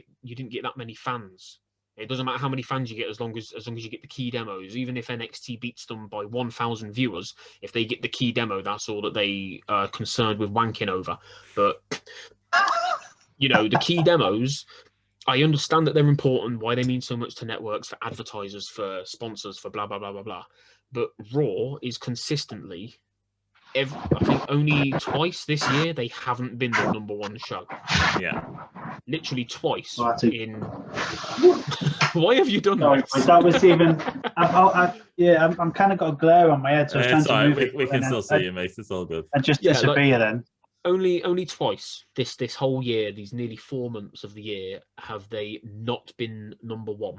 get that many fans. It doesn't matter how many fans you get as long as you get the key demos. Even if NXT beats them by 1,000 viewers, if they get the key demo, that's all that they are concerned with wanking over. But the key demos, I understand that they're important, why they mean so much to networks, for advertisers, for sponsors, for blah blah blah blah blah. But Raw is consistently, I think only twice this year they haven't been the number one show. Yeah, literally twice. Why have you done that? That was even. Yeah, I'm kind of got a glare on my head, so I was trying to move it. We can still see you, mate. It's all good. I just disappear then. Only twice this whole year, these nearly 4 months of the year, have they not been number one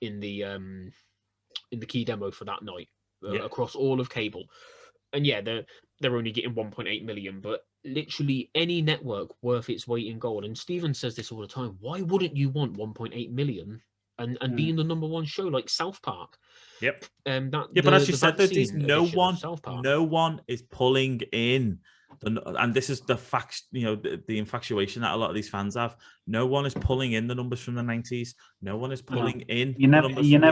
in the key demo for that night across all of cable. And yeah, they're only getting 1.8 million, but literally any network worth its weight in gold. And Steven says this all the time. Why wouldn't you want 1.8 million and be in the number one show like South Park? Yep. But as you said, there's no one is pulling in. And this is the fact, the infatuation that a lot of these fans have. No one is pulling in the numbers from the 90s. No one is pulling in. You're never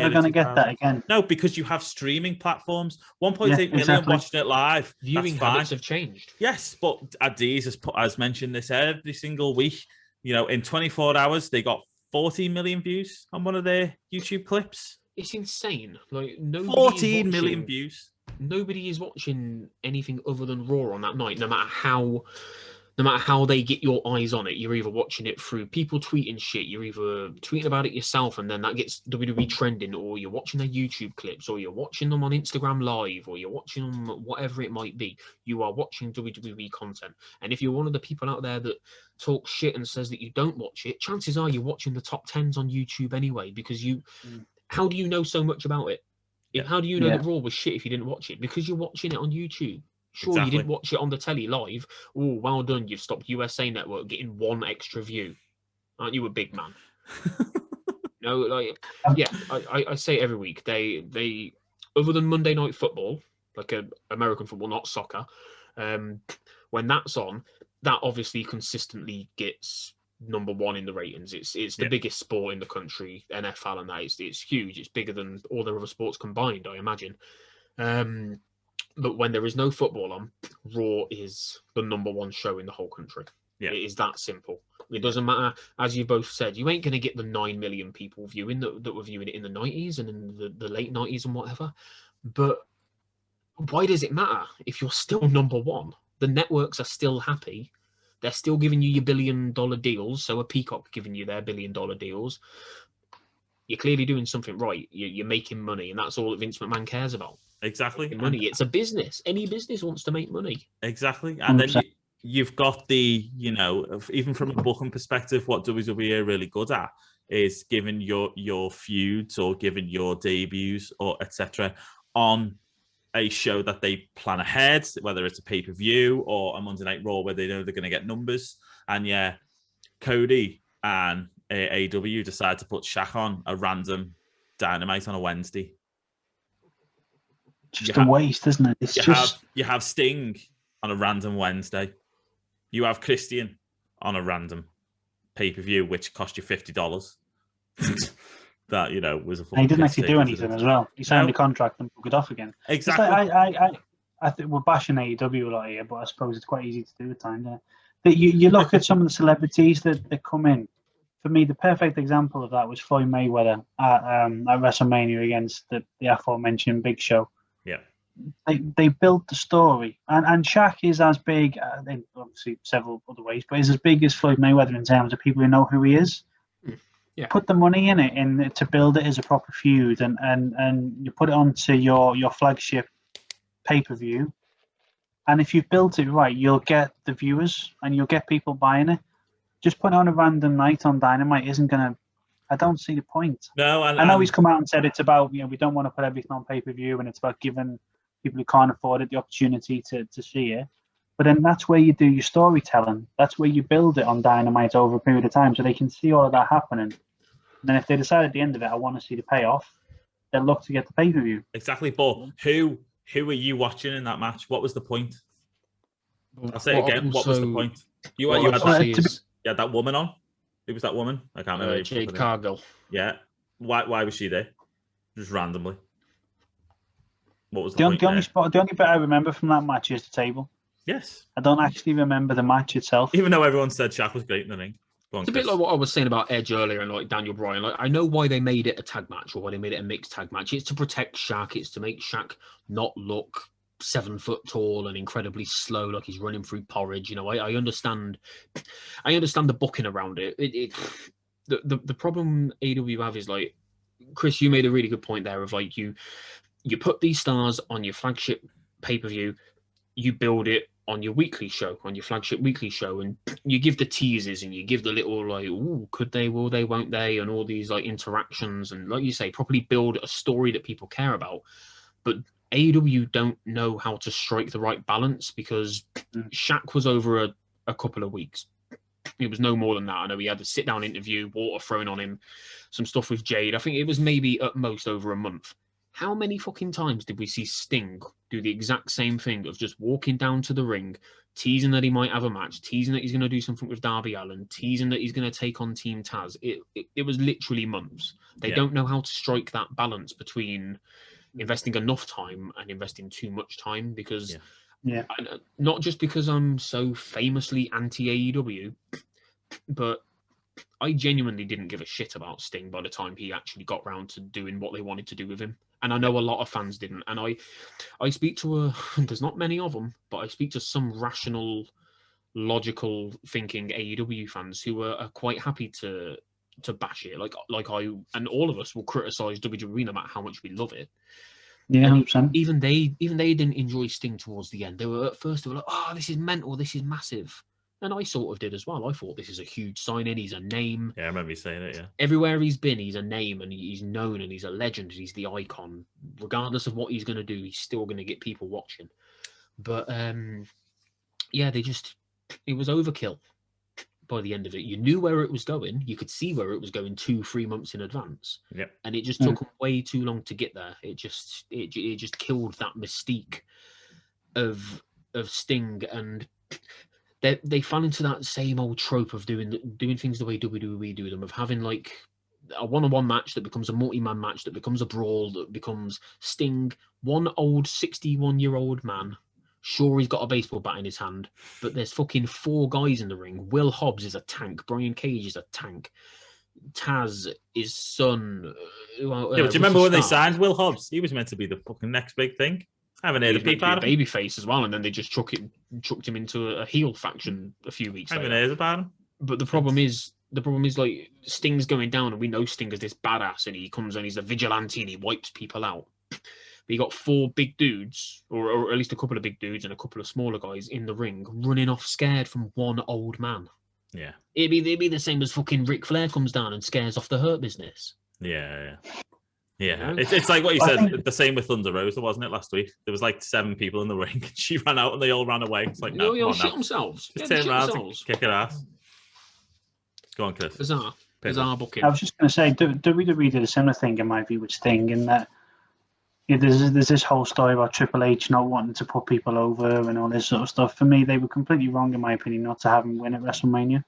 going to get that again. No, because you have streaming platforms. 1.8 million watching it live. Viewing habits have changed. Yes, but Adiz has mentioned this every single week. In 24 hours, they got 14 million views on one of their YouTube clips. It's insane. 14 million views. Nobody is watching anything other than Raw on that night, no matter how they get your eyes on it. You're either watching it through people tweeting shit, you're either tweeting about it yourself and then that gets WWE trending, or you're watching their YouTube clips, or you're watching them on Instagram Live, or you're watching them whatever it might be. You are watching WWE content. And if you're one of the people out there that talks shit and says that you don't watch it, chances are you're watching the top 10s on YouTube anyway, because how do you know so much about it? How do you know that Raw was shit if you didn't watch it? Because you're watching it on YouTube. Sure, you didn't watch it on the telly live. Oh, well done. You've stopped USA Network getting one extra view. Aren't you a big man? I say it every week. They other than Monday Night Football, like American football, not soccer, when that's on, that obviously consistently gets number one in the ratings. It's the biggest sport in the country, NFL, and that it's huge. It's bigger than all the other sports combined, I imagine. But when there is no football on, Raw is the number one show in the whole country. It is that simple. It doesn't matter, as you both said, you ain't going to get the 9 million people viewing that were viewing it in the 90s and in the late 90s and whatever. But why does it matter if you're still number one? The networks are still happy. They're still giving you your $1 billion deals. So a Peacock giving you their $1 billion deals. You're clearly doing something right. You're making money, and that's all that Vince McMahon cares about. Exactly. Money. It's a business. Any business wants to make money. Exactly. And then you've got the, even from a booking perspective, what WWE are really good at is giving your feuds or giving your debuts or etc. on a show that they plan ahead, whether it's a pay-per-view or a Monday Night Raw where they know they're going to get numbers. And Cody and AEW decide to put Shaq on a random Dynamite on a Wednesday. Just a waste, isn't it? You have Sting on a random Wednesday. You have Christian on a random pay-per-view, which cost you $50. That was a. And he didn't actually do anything as well. He signed a contract and took it off again. Exactly. I think we're bashing AEW a lot here, but I suppose it's quite easy to do at times. That you look at some of the celebrities that come in. For me, the perfect example of that was Floyd Mayweather at WrestleMania against the aforementioned Big Show. Yeah. They built the story, and Shaq is as big, in obviously several other ways, but is as big as Floyd Mayweather in terms of people who know who he is. Yeah. Put the money in it to build it as a proper feud, and you put it onto your flagship pay-per-view. And if you've built it right, you'll get the viewers and you'll get people buying it. Just put it on a random night on Dynamite isn't going to... I don't see the point. No, I know he's come out and said it's about, we don't want to put everything on pay-per-view and it's about giving people who can't afford it the opportunity to see it. But then that's where you do your storytelling. That's where you build it on Dynamite over a period of time so they can see all of that happening. And then if they decide at the end of it, I want to see the payoff, they'll look to get the pay-per-view. Exactly. But who are you watching in that match? What was the point? I'll say it again. What was the point? You had that woman on. Who was that woman? I can't remember. Jade Cargill. Yeah. Why was she there? Just randomly. What was the point? The only bit I remember from that match is the table. Yes. I don't actually remember the match itself. Even though everyone said Shaq was great in the ring. It's a bit like what I was saying about Edge earlier and like Daniel Bryan. Like, I know why they made it a tag match or why they made it a mixed tag match. It's to protect Shaq. It's to make Shaq not look 7 foot tall and incredibly slow, like he's running through porridge. I understand. I understand the booking around it. The problem AEW have is like, Chris, you made a really good point there of like you you put these stars on your flagship pay-per-view, you build it on your weekly show, on your flagship weekly show, and you give the teasers and you give the little like, ooh, could they, will they, won't they, and all these like interactions, and like you say, properly build a story that people care about. But AEW don't know how to strike the right balance, because Shaq was over a couple of weeks. It was no more than that. I know he had a sit-down interview, water thrown on him, some stuff with Jade. I think it was maybe at most over a month. How many fucking times did we see Sting do the exact same thing of just walking down to the ring, teasing that he might have a match, teasing that he's going to do something with Darby Allin, teasing that he's going to take on Team Taz? It was literally months. They don't know how to strike that balance between investing enough time and investing too much time, because not just because I'm so famously anti-AEW, but I genuinely didn't give a shit about Sting by the time he actually got round to doing what they wanted to do with him. And I know a lot of fans didn't. And I speak to there's not many of them, but I speak to some rational, logical thinking AEW fans who are quite happy to bash it. Like I and all of us will criticize WWE no matter how much we love it. Yeah, 100%. Even they didn't enjoy Sting towards the end. They were like, oh, this is mental, this is massive. And I sort of did as well. I thought this is a huge signing. He's a name. Yeah, I remember you saying it, yeah. Everywhere he's been, he's a name, and he's known, and he's a legend, and he's the icon. Regardless of what he's going to do, he's still going to get people watching. But, yeah, it was overkill by the end of it. You knew where it was going. You could see where it was going 2-3 months in advance. Yep. And it just took way too long to get there. It just killed that mystique of Sting, and they fell into that same old trope of doing things the way WWE do them, of having like a one-on-one match that becomes a multi-man match, that becomes a brawl, that becomes Sting, one old 61-year-old man. Sure, he's got a baseball bat in his hand, but there's fucking 4 guys in the ring. Will Hobbs is a tank. Brian Cage is a tank. Taz, his son. Yeah, but do you remember when they signed Will Hobbs? He was meant to be the fucking next big thing. I haven't heard a peep out of him. Babyface as well, and then they just chucked him into a heel faction a few weeks later. I haven't heard about him. But the problem is like Sting's going down, and we know Sting is this badass, and he comes and he's a vigilante and he wipes people out. But you got 4 big dudes, or at least a couple of big dudes and a couple of smaller guys in the ring, running off scared from one old man. Yeah, it'd be the same as fucking Ric Flair comes down and scares off the Hurt Business. Yeah. It's like what you said. The same with Thunder Rosa, wasn't it, last week? There was like 7 people in the ring, and she ran out, and they all ran away. It's like, no, they all shit themselves. Just turn around and kick her ass. Go on, Chris. Bizarre booking. I was just going to say, WWE did a similar thing in my view with Sting, in that there's this whole story about Triple H not wanting to put people over and all this sort of stuff. For me, they were completely wrong, in my opinion, not to have him win at WrestleMania.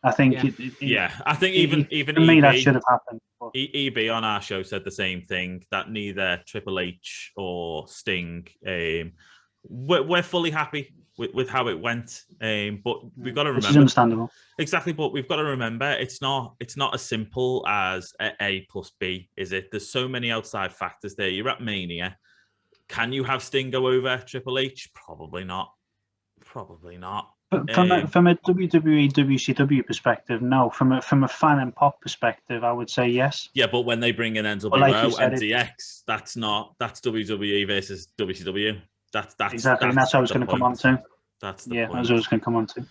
I think I think even for me that should have happened. EB on our show said the same thing, that neither Triple H or Sting we're fully happy with how it went, but we've got to remember, which is understandable. Exactly, but we've got to remember it's not as simple as A plus B, is it? There's so many outside factors there. You're at Mania. Can you have Sting go over Triple H? Probably not. But from a WWE, WCW perspective, no. From a fan and pop perspective, I would say yes. Yeah, but when they bring in NWO and DX, that's WWE versus WCW. That's exactly, and that's what I was going to come on to. That's the point. That's what I was going to come on to.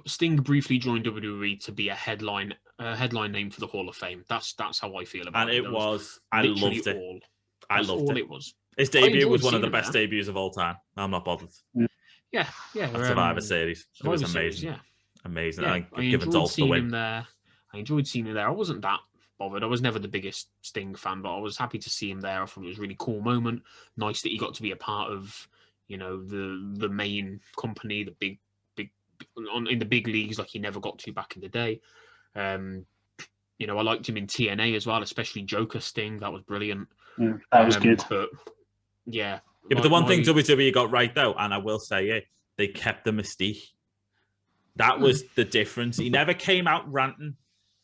Sting briefly joined WWE to be a headline name for the Hall of Fame. That's how I feel about it. And I loved it. I loved it. It was. His debut was one of the best debuts of all time. I'm not bothered. Yeah. Survivor Series. It was amazing. Amazing. Yeah, I enjoyed seeing him there. I wasn't that bothered. I was never the biggest Sting fan, but I was happy to see him there. I thought it was a really cool moment. Nice that he got to be a part of, the main company, the big in the big leagues, like he never got to back in the day. I liked him in TNA as well, especially Joker Sting. That was brilliant. Yeah, that was good. But yeah. Yeah, but the one thing WWE got right, though, and I will say it, they kept the mystique. That was the difference. He never came out ranting.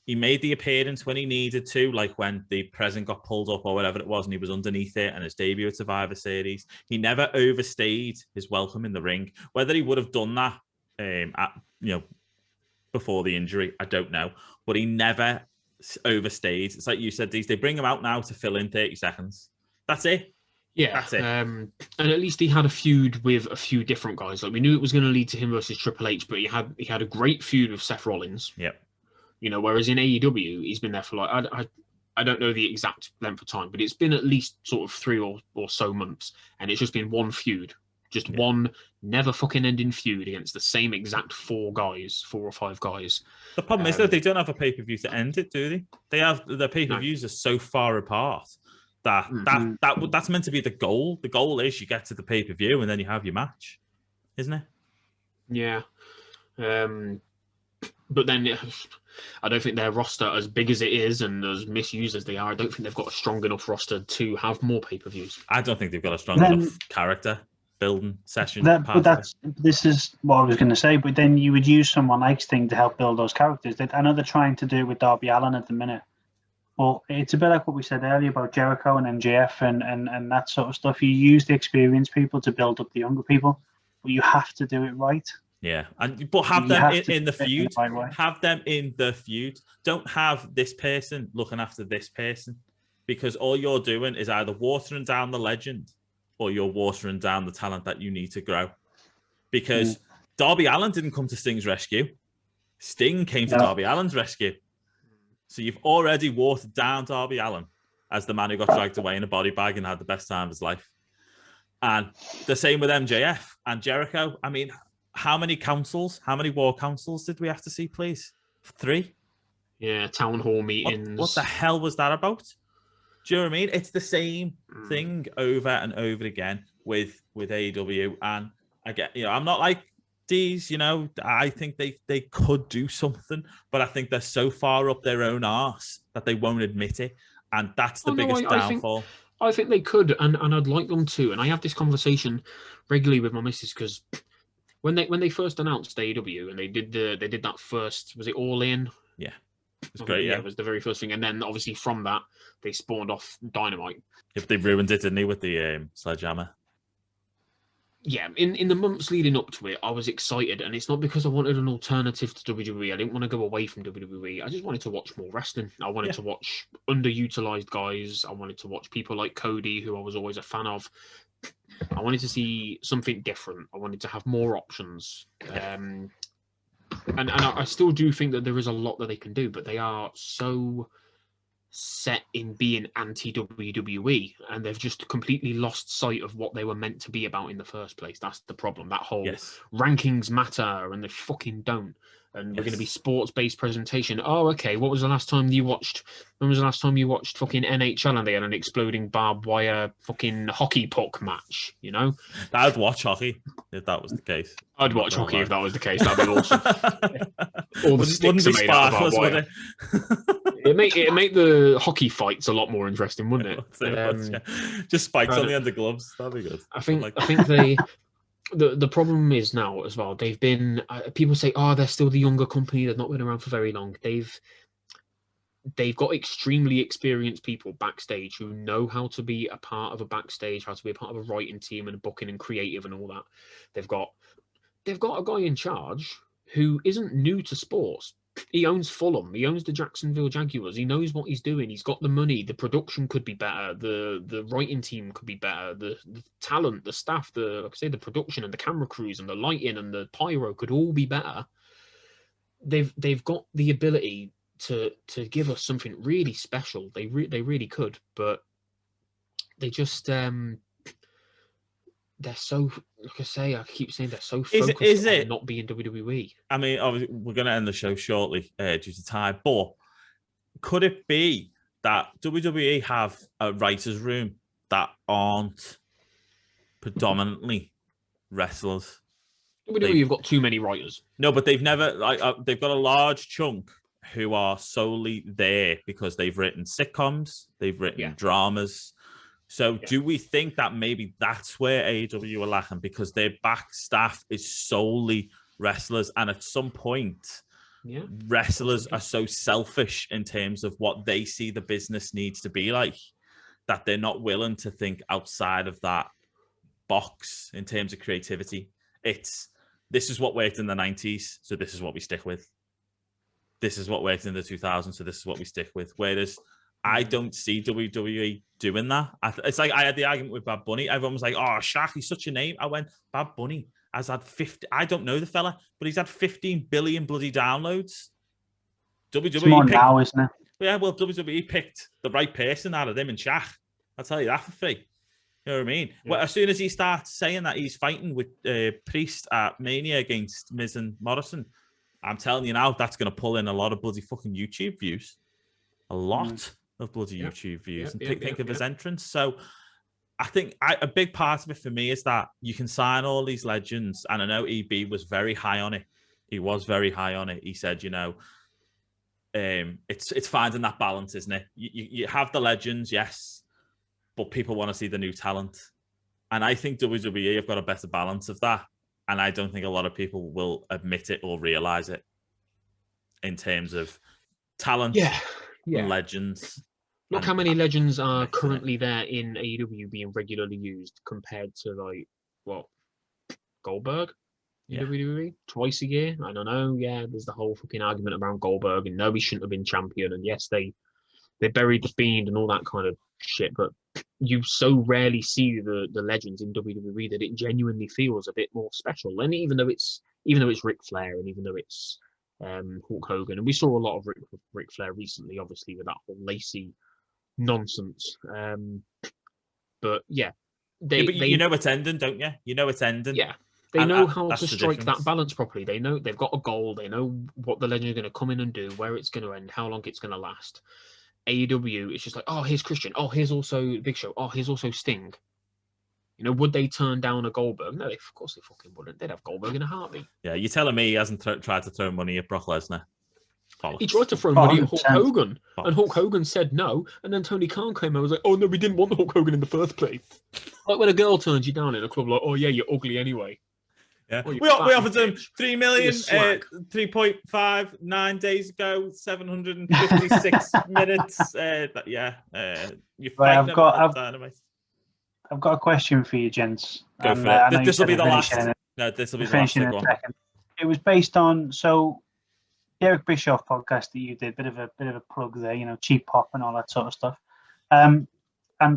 He made the appearance when he needed to, like when the present got pulled up or whatever it was, and he was underneath it, and his debut at Survivor Series. He never overstayed his welcome in the ring. Whether he would have done that, before the injury, I don't know. But he never overstayed. It's like you said, they bring them out now to fill in 30 seconds. That's it. Yeah, that's it. And at least he had a feud with a few different guys. Like we knew it was going to lead to him versus Triple H, but he had a great feud with Seth Rollins. Yep. You know, whereas in AEW, he's been there for like I don't know the exact length of time, but it's been at least sort of 3 or so months, and it's just been one feud, just one never fucking ending feud against the same exact 4 or 5 guys. The problem is though, they don't have a pay-per-view to end it, do they? They have the pay-per-views are so far apart that's meant to be the goal. The goal is you get to the pay-per-view and then you have your match, isn't it? Yeah. But then I don't think their roster, as big as it is and as misused as they are, I don't think they've got a strong enough roster to have more pay-per-views. I don't think they've got a strong enough character building session. This is what I was going to say. But then you would use someone like Sting to help build those characters. I know they're trying to do it with Darby Allin at the minute. Well, it's a bit like what we said earlier about Jericho and MJF and that sort of stuff. You use the experienced people to build up the younger people, but you have to do it right. Yeah, but have them in the feud. Have them in the feud. Don't have this person looking after this person, because all you're doing is either watering down the legend or you're watering down the talent that you need to grow. Because Darby Allin didn't come to Sting's rescue. Sting came to Darby Allin's rescue. So you've already watered down Darby Allin as the man who got dragged away in a body bag and had the best time of his life. And the same with MJF and Jericho. I mean, how many war councils did we have to see, please? 3? Yeah, town hall meetings. What the hell was that about? Do you know what I mean? It's the same thing over and over again with AEW. And I get, I'm not like these, I think they could do something, but I think they're so far up their own arse that they won't admit it. And that's the biggest downfall. I think they could, and I'd like them to. And I have this conversation regularly with my missus, because when they first announced AEW and they did that first, was it All In? Yeah. It was great, yeah. It was the very first thing. And then obviously from that, they spawned off Dynamite. If they ruined it, didn't they, with the sledgehammer? Yeah, in the months leading up to it, I was excited. And it's not because I wanted an alternative to WWE. I didn't want to go away from WWE. I just wanted to watch more wrestling. I wanted to watch underutilized guys. I wanted to watch people like Cody, who I was always a fan of. I wanted to see something different. I wanted to have more options. And I still do think that there is a lot that they can do, but they are so set in being anti-WWE, and they've just completely lost sight of what they were meant to be about in the first place. That's the problem. That whole rankings matter, and they fucking don't. And we're going to be sports-based presentation. Oh, okay. When was the last time you watched fucking NHL and they had an exploding barbed wire fucking hockey puck match? I'd watch hockey if that was the case. I'd watch hockey if that was the case. That'd be awesome. All the sticks are made out of barbed wire. It'd make the hockey fights a lot more interesting, wouldn't it? Just spikes on the end of gloves. That'd be good. I think they. The problem is now as well, they've been people say, they're still the younger company, they've not been around for very long. They've got extremely experienced people backstage who know how to be a part of a backstage, how to be a part of a writing team and booking and creative and all that. They've got a guy in charge who isn't new to sports. He owns Fulham. He owns the Jacksonville Jaguars. He knows what he's doing. He's got the money. The production could be better. The writing team could be better. The talent, the staff, the production and the camera crews and the lighting and the pyro could all be better. They've got the ability to give us something really special. They really could, but they just they're so, like I say, I keep saying they're so focused on not being WWE. I mean, obviously, we're going to end the show shortly due to time, but could it be that WWE have a writer's room that aren't predominantly wrestlers? WWE have got too many writers. No, but they've never, they've got a large chunk who are solely there because they've written sitcoms, they've written dramas. So do we think that maybe that's where AEW are lacking, because their back staff is solely wrestlers, and at some point, wrestlers are so selfish in terms of what they see the business needs to be like, that they're not willing to think outside of that box in terms of creativity. This is what worked in the 90s, so this is what we stick with. this is what worked in the 2000s, so this is what we stick with. Whereas I don't see WWE doing that. It's like I had the argument with Bad Bunny. Everyone was like, "Oh, Shaq, he's such a name." I went, Bad Bunny has had 50. I don't know the fella, but he's had 15 billion bloody downloads. It's more now, isn't it? Yeah, well, WWE picked the right person out of him and Shaq. I'll tell you that for free. You know what I mean? Yeah. Well, as soon as he starts saying that he's fighting with Priest at Mania against Miz and Morrison, I'm telling you now, that's going to pull in a lot of bloody fucking YouTube views. A lot of bloody YouTube views. And think of his entrance. So I think a big part of it for me is that you can sign all these legends. And I know EB was very high on it. He was very high on it. He said, you know, it's finding that balance, isn't it? You have the legends, yes, but people want to see the new talent. And I think WWE have got a better balance of that. And I don't think a lot of people will admit it or realize it in terms of talent and legends. Look how many legends are currently there in AEW being regularly used compared to, like, what, Goldberg? WWE twice a year. I don't know. Yeah, there's the whole fucking argument around Goldberg, and no, he shouldn't have been champion. And yes, they buried the Fiend and all that kind of shit. But you so rarely see the legends in WWE that it genuinely feels a bit more special. And even though it's Ric Flair, and even though it's Hulk Hogan, and we saw a lot of Ric Flair recently, obviously with that whole Lacey nonsense. But yeah, you know it's ending, don't you? You know it's ending. Yeah. They know how to strike that balance properly. They know they've got a goal. They know what the legend is going to come in and do, where it's going to end, how long it's going to last. AEW, it's just like, oh, here's Christian. Oh, here's also Big Show. Oh, here's also Sting. You know, would they turn down a Goldberg? No, of course they fucking wouldn't. They'd have Goldberg in a heartbeat. Yeah, you're telling me he hasn't tried to throw money at Brock Lesnar? He tried to throw money at Hulk Hogan, and Hulk Hogan said no. And then Tony Khan came and was like, "Oh no, we didn't want Hulk Hogan in the first place." Like when a girl turns you down in a club, like, "Oh yeah, you're ugly anyway." Yeah, we offered him 3 million, 3.59 days ago, 756 minutes. I've got a question for you, gents. Go for it. This will be the last. No, this will be the last one. It was based on Eric Bischoff podcast that you did, bit of a plug there, you know, cheap pop and all that sort of stuff. And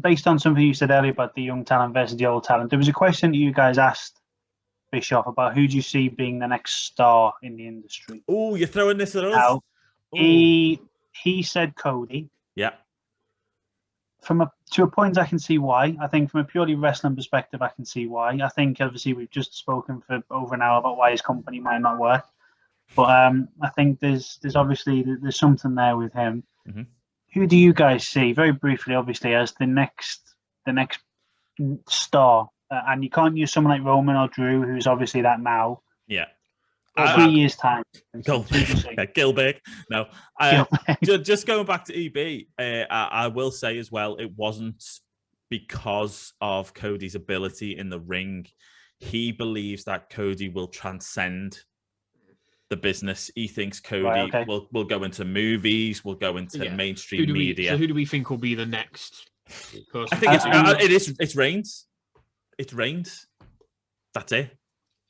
based on something you said earlier about the young talent versus the old talent, there was a question that you guys asked Bischoff about who do you see being the next star in the industry. Oh, you're throwing this at us? Now, he said Cody. Yeah. To a point, I can see why. I think from a purely wrestling perspective, I can see why. I think obviously we've just spoken for over an hour about why his company might not work, but I think there's obviously something there with him. Mm-hmm. Who do you guys see, very briefly, obviously, as the next star? And you can't use someone like Roman or Drew, who's obviously that now. Yeah. 3 years' time. Gilbert. No. Just going back to EB, I will say as well, it wasn't because of Cody's ability in the ring. He believes that Cody will transcend the business. He thinks Cody will go into movies, will go into mainstream media. So who do we think will be the next person? I think it's Reigns. It's Reigns. That's it.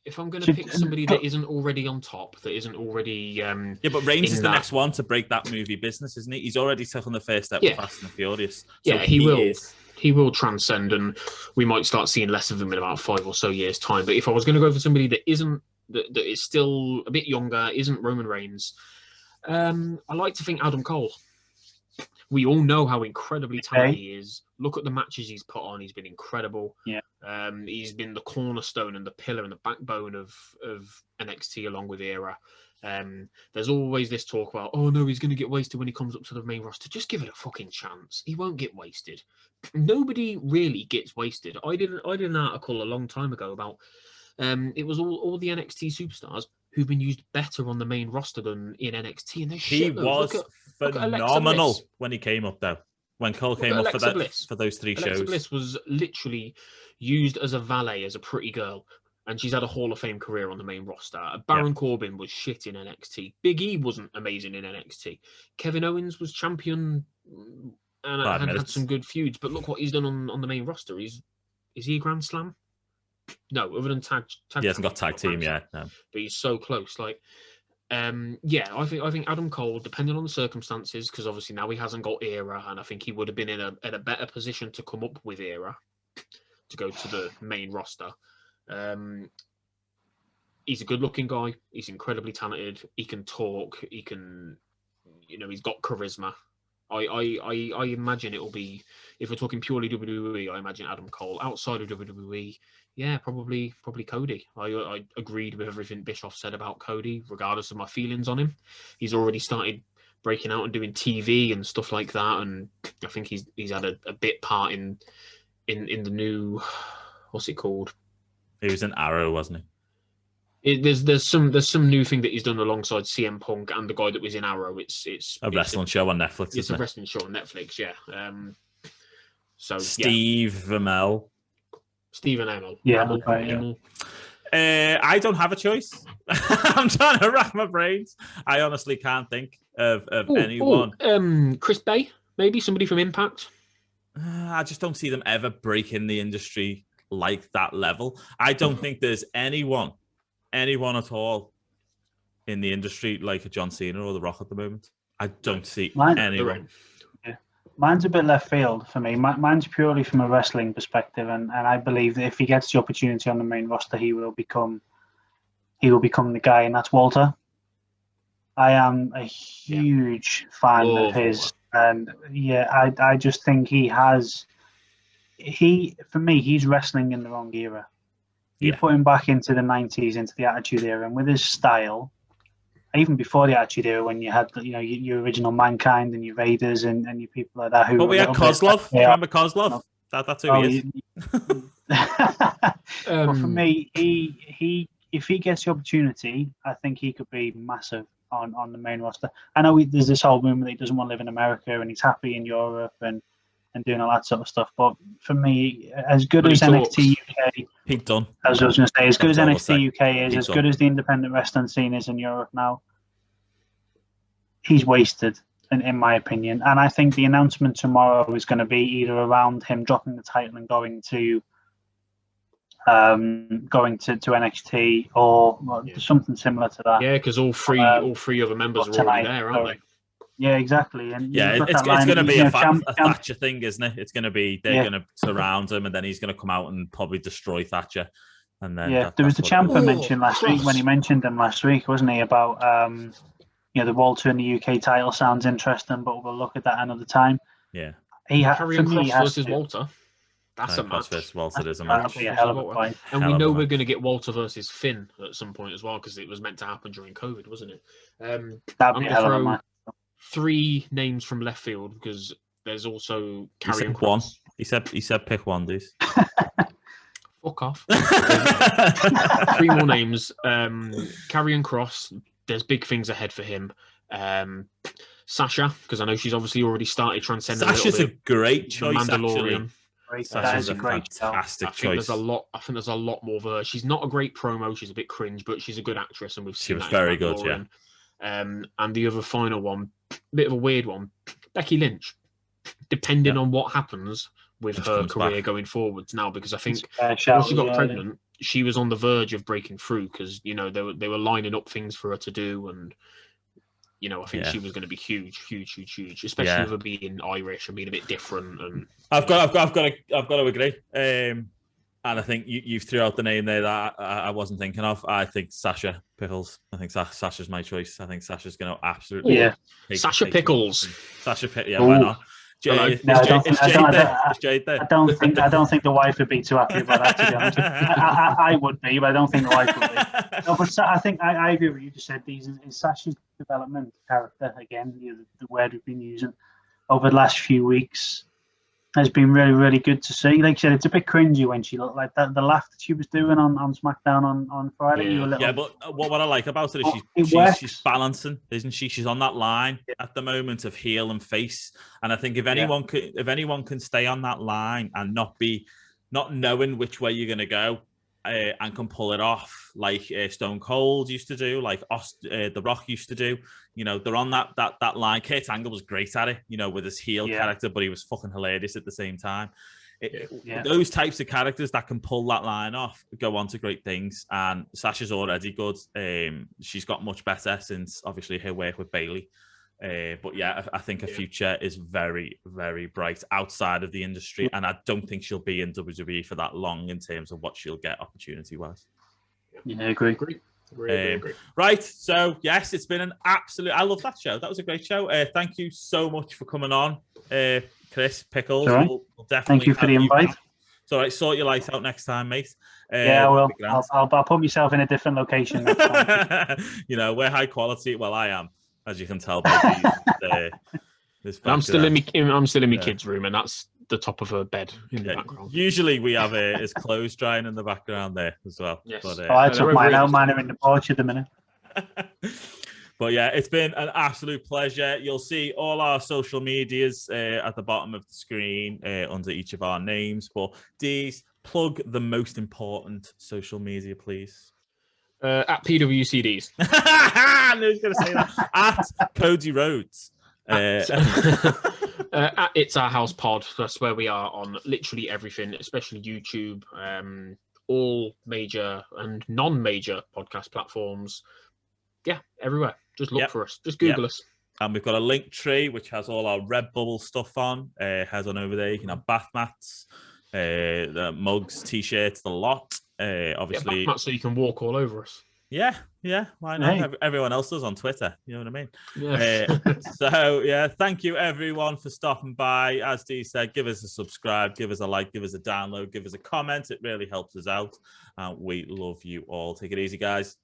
If I'm going to pick somebody that isn't already on top, that isn't already... but Reigns is the next one to break that movie business, isn't he? He's already taken the first step with Fast and the Furious. So he will. He will transcend, and we might start seeing less of him in about 5 or so years' time. But if I was going to go for somebody that is still a bit younger, isn't Roman Reigns, I like to think Adam Cole. We all know how incredibly talented he is. Look at the matches he's put on. He's been incredible. Yeah. He's been the cornerstone and the pillar and the backbone of NXT along with Era. There's always this talk about, oh no, he's going to get wasted when he comes up to the main roster. Just give it a fucking chance. He won't get wasted. Nobody really gets wasted. I did an article a long time ago about it was all the NXT superstars who've been used better on the main roster than in NXT. And he was phenomenal when he came up, though. When Cole came up for those 3 shows. Alexa Bliss was literally used as a valet, as a pretty girl. And she's had a Hall of Fame career on the main roster. Baron Corbin was shit in NXT. Big E wasn't amazing in NXT. Kevin Owens was champion and had some good feuds. But look what he's done on the main roster. Is he a Grand Slam? No, other than tag. He hasn't got tag team yet. No. But he's so close. Like, Yeah, I think Adam Cole, depending on the circumstances, because obviously now he hasn't got Era, and I think he would have been in a better position to come up with Era to go to the main roster. He's a good-looking guy. He's incredibly talented. He can talk. He can, he's got charisma. I imagine it'll be, if we're talking purely WWE, I imagine Adam Cole. Outside of WWE, yeah, probably Cody. I agreed with everything Bischoff said about Cody, regardless of my feelings on him. He's already started breaking out and doing TV and stuff like that, and I think he's had a bit part in the new, what's it called? He was in Arrow, wasn't he? There's some new thing that he's done alongside CM Punk and the guy that was in Arrow. It's a wrestling show on Netflix. It's a wrestling show on Netflix, yeah. So Steve Amell. Stephen Amell. Yeah, Amell. I don't have a choice. I'm trying to rack my brains. I honestly can't think of anyone. Chris Bay, maybe somebody from Impact. I just don't see them ever breaking the industry like that level. I don't think there's anyone at all in the industry like a John Cena or The Rock at the moment. I don't see anyone. Yeah. Mine's a bit left field for me. Mine's purely from a wrestling perspective, and I believe that if he gets the opportunity on the main roster, he will become the guy, and that's Walter. I am a huge fan of his, and I just think for me, he's wrestling in the wrong era. You put him back into the 90s, into the Attitude Era, and with his style, even before the Attitude Era, when you had your original Mankind and your Raiders and your people like that. But we had Kozlov. Remember Kozlov? That's who he is. But for me, he if he gets the opportunity, I think he could be massive on the main roster. I know there's this whole rumor that he doesn't want to live in America and he's happy in Europe and doing all that sort of stuff. But for me, as good as NXT UK, he's done. As I was going to say, as good as NXT UK is, as good as the independent wrestling scene is in Europe now, he's wasted, in my opinion. And I think the announcement tomorrow is going to be either around him dropping the title and going to NXT or something similar to that. Yeah, because all three other members are already there, aren't they? Yeah, exactly. And it's going to be a Thatcher thing, isn't it? It's going to be they're going to surround him, and then he's going to come out and probably destroy Thatcher. And then there was the Ciampa mentioned last week when he mentioned him last week, wasn't he? About the Walter in the UK title sounds interesting, but we'll look at that another time. Yeah, Karrion Kross versus Walter. That's a match. Versus Walter is a match. That'll be a hell of a fight. And we know we're going to get Walter versus Finn at some point as well, because it was meant to happen during COVID, wasn't it? That'd be a hell of a match. 3 names from left field, because there's also Karrion Kross. One. He said pick one, dude. Fuck off. 3 more names. Karrion Kross. There's big things ahead for him. Sasha, because I know she's obviously already started transcending. Sasha's a great choice. Mandalorian. Sasha's a fantastic choice. I think there's a lot more of her. She's not a great promo. She's a bit cringe, but she's a good actress, and we've seen she was very good. Yeah. And the other final one, bit of a weird one, Becky Lynch. Depending on what happens with her career going forwards now, because I think once she got pregnant, she was on the verge of breaking through, because they were lining up things for her to do, and I think she was going to be huge, especially with her being Irish and being a bit different. And I've got to agree. And I think you threw out the name there that I wasn't thinking of. I think Sasha Pickles. I think Sasha's my choice. I think Sasha's going to absolutely Sasha Pickles. Why not? I don't think the wife would be too happy about that, to be honest. I would be, but I don't think the wife would be. No, but I think I agree with what you just said. These is Sasha's development character, again, the word we've been using over the last few weeks, has been really, really good to see. Like you said, it's a bit cringy when she looked like that. The laugh that she was doing on SmackDown on Friday. But what I like about it is she's balancing, isn't she? She's on that line at the moment of heel and face. And I think if anyone can stay on that line and not knowing which way you're going to go, and can pull it off like Stone Cold used to do, like The Rock used to do. They're on that line. Kurt Angle was great at it, with his heel character, but he was fucking hilarious at the same time. those types of characters that can pull that line off go on to great things. And Sasha's already good. She's got much better since obviously her work with Bayley. But yeah, I think her future is very, very bright outside of the industry. And I don't think she'll be in WWE for that long in terms of what she'll get opportunity-wise. Yeah, I agree. Agree. Right, so yes, it's been an absolute... I love that show. That was a great show. Thank you so much for coming on, Chris Pickles. Right. We'll definitely thank you for the invite. It's all right, sort your light out next time, mate. Yeah, well, I'll put myself in a different location next time. You know, we're high quality. Well, I am, as you can tell by this I'm still in my kid's room, and that's the top of her bed in the background. Usually we have his clothes drying in the background there as well. Yes. But, I took mine out. Mine are in the porch at the minute. But yeah, it's been an absolute pleasure. You'll see all our social medias at the bottom of the screen under each of our names. But Dees, plug the most important social media, please. At PWCDs. I knew he was going to say that. At Cody Rhodes. It's Our House Pod. That's where we are on literally everything, especially YouTube, all major and non-major podcast platforms. Yeah, everywhere. Just look for us. Just Google us. And we've got a link tree which has all our Redbubble stuff on. Head on over there. You can have bath mats, the mugs, t-shirts, the lot. Obviously, bath mats so you can walk all over us. Yeah, why not? Hey. Everyone else does on Twitter, you know what I mean? Yeah. So, yeah, thank you everyone for stopping by. As Dee said, give us a subscribe, give us a like, give us a download, give us a comment. It really helps us out. We love you all. Take it easy, guys.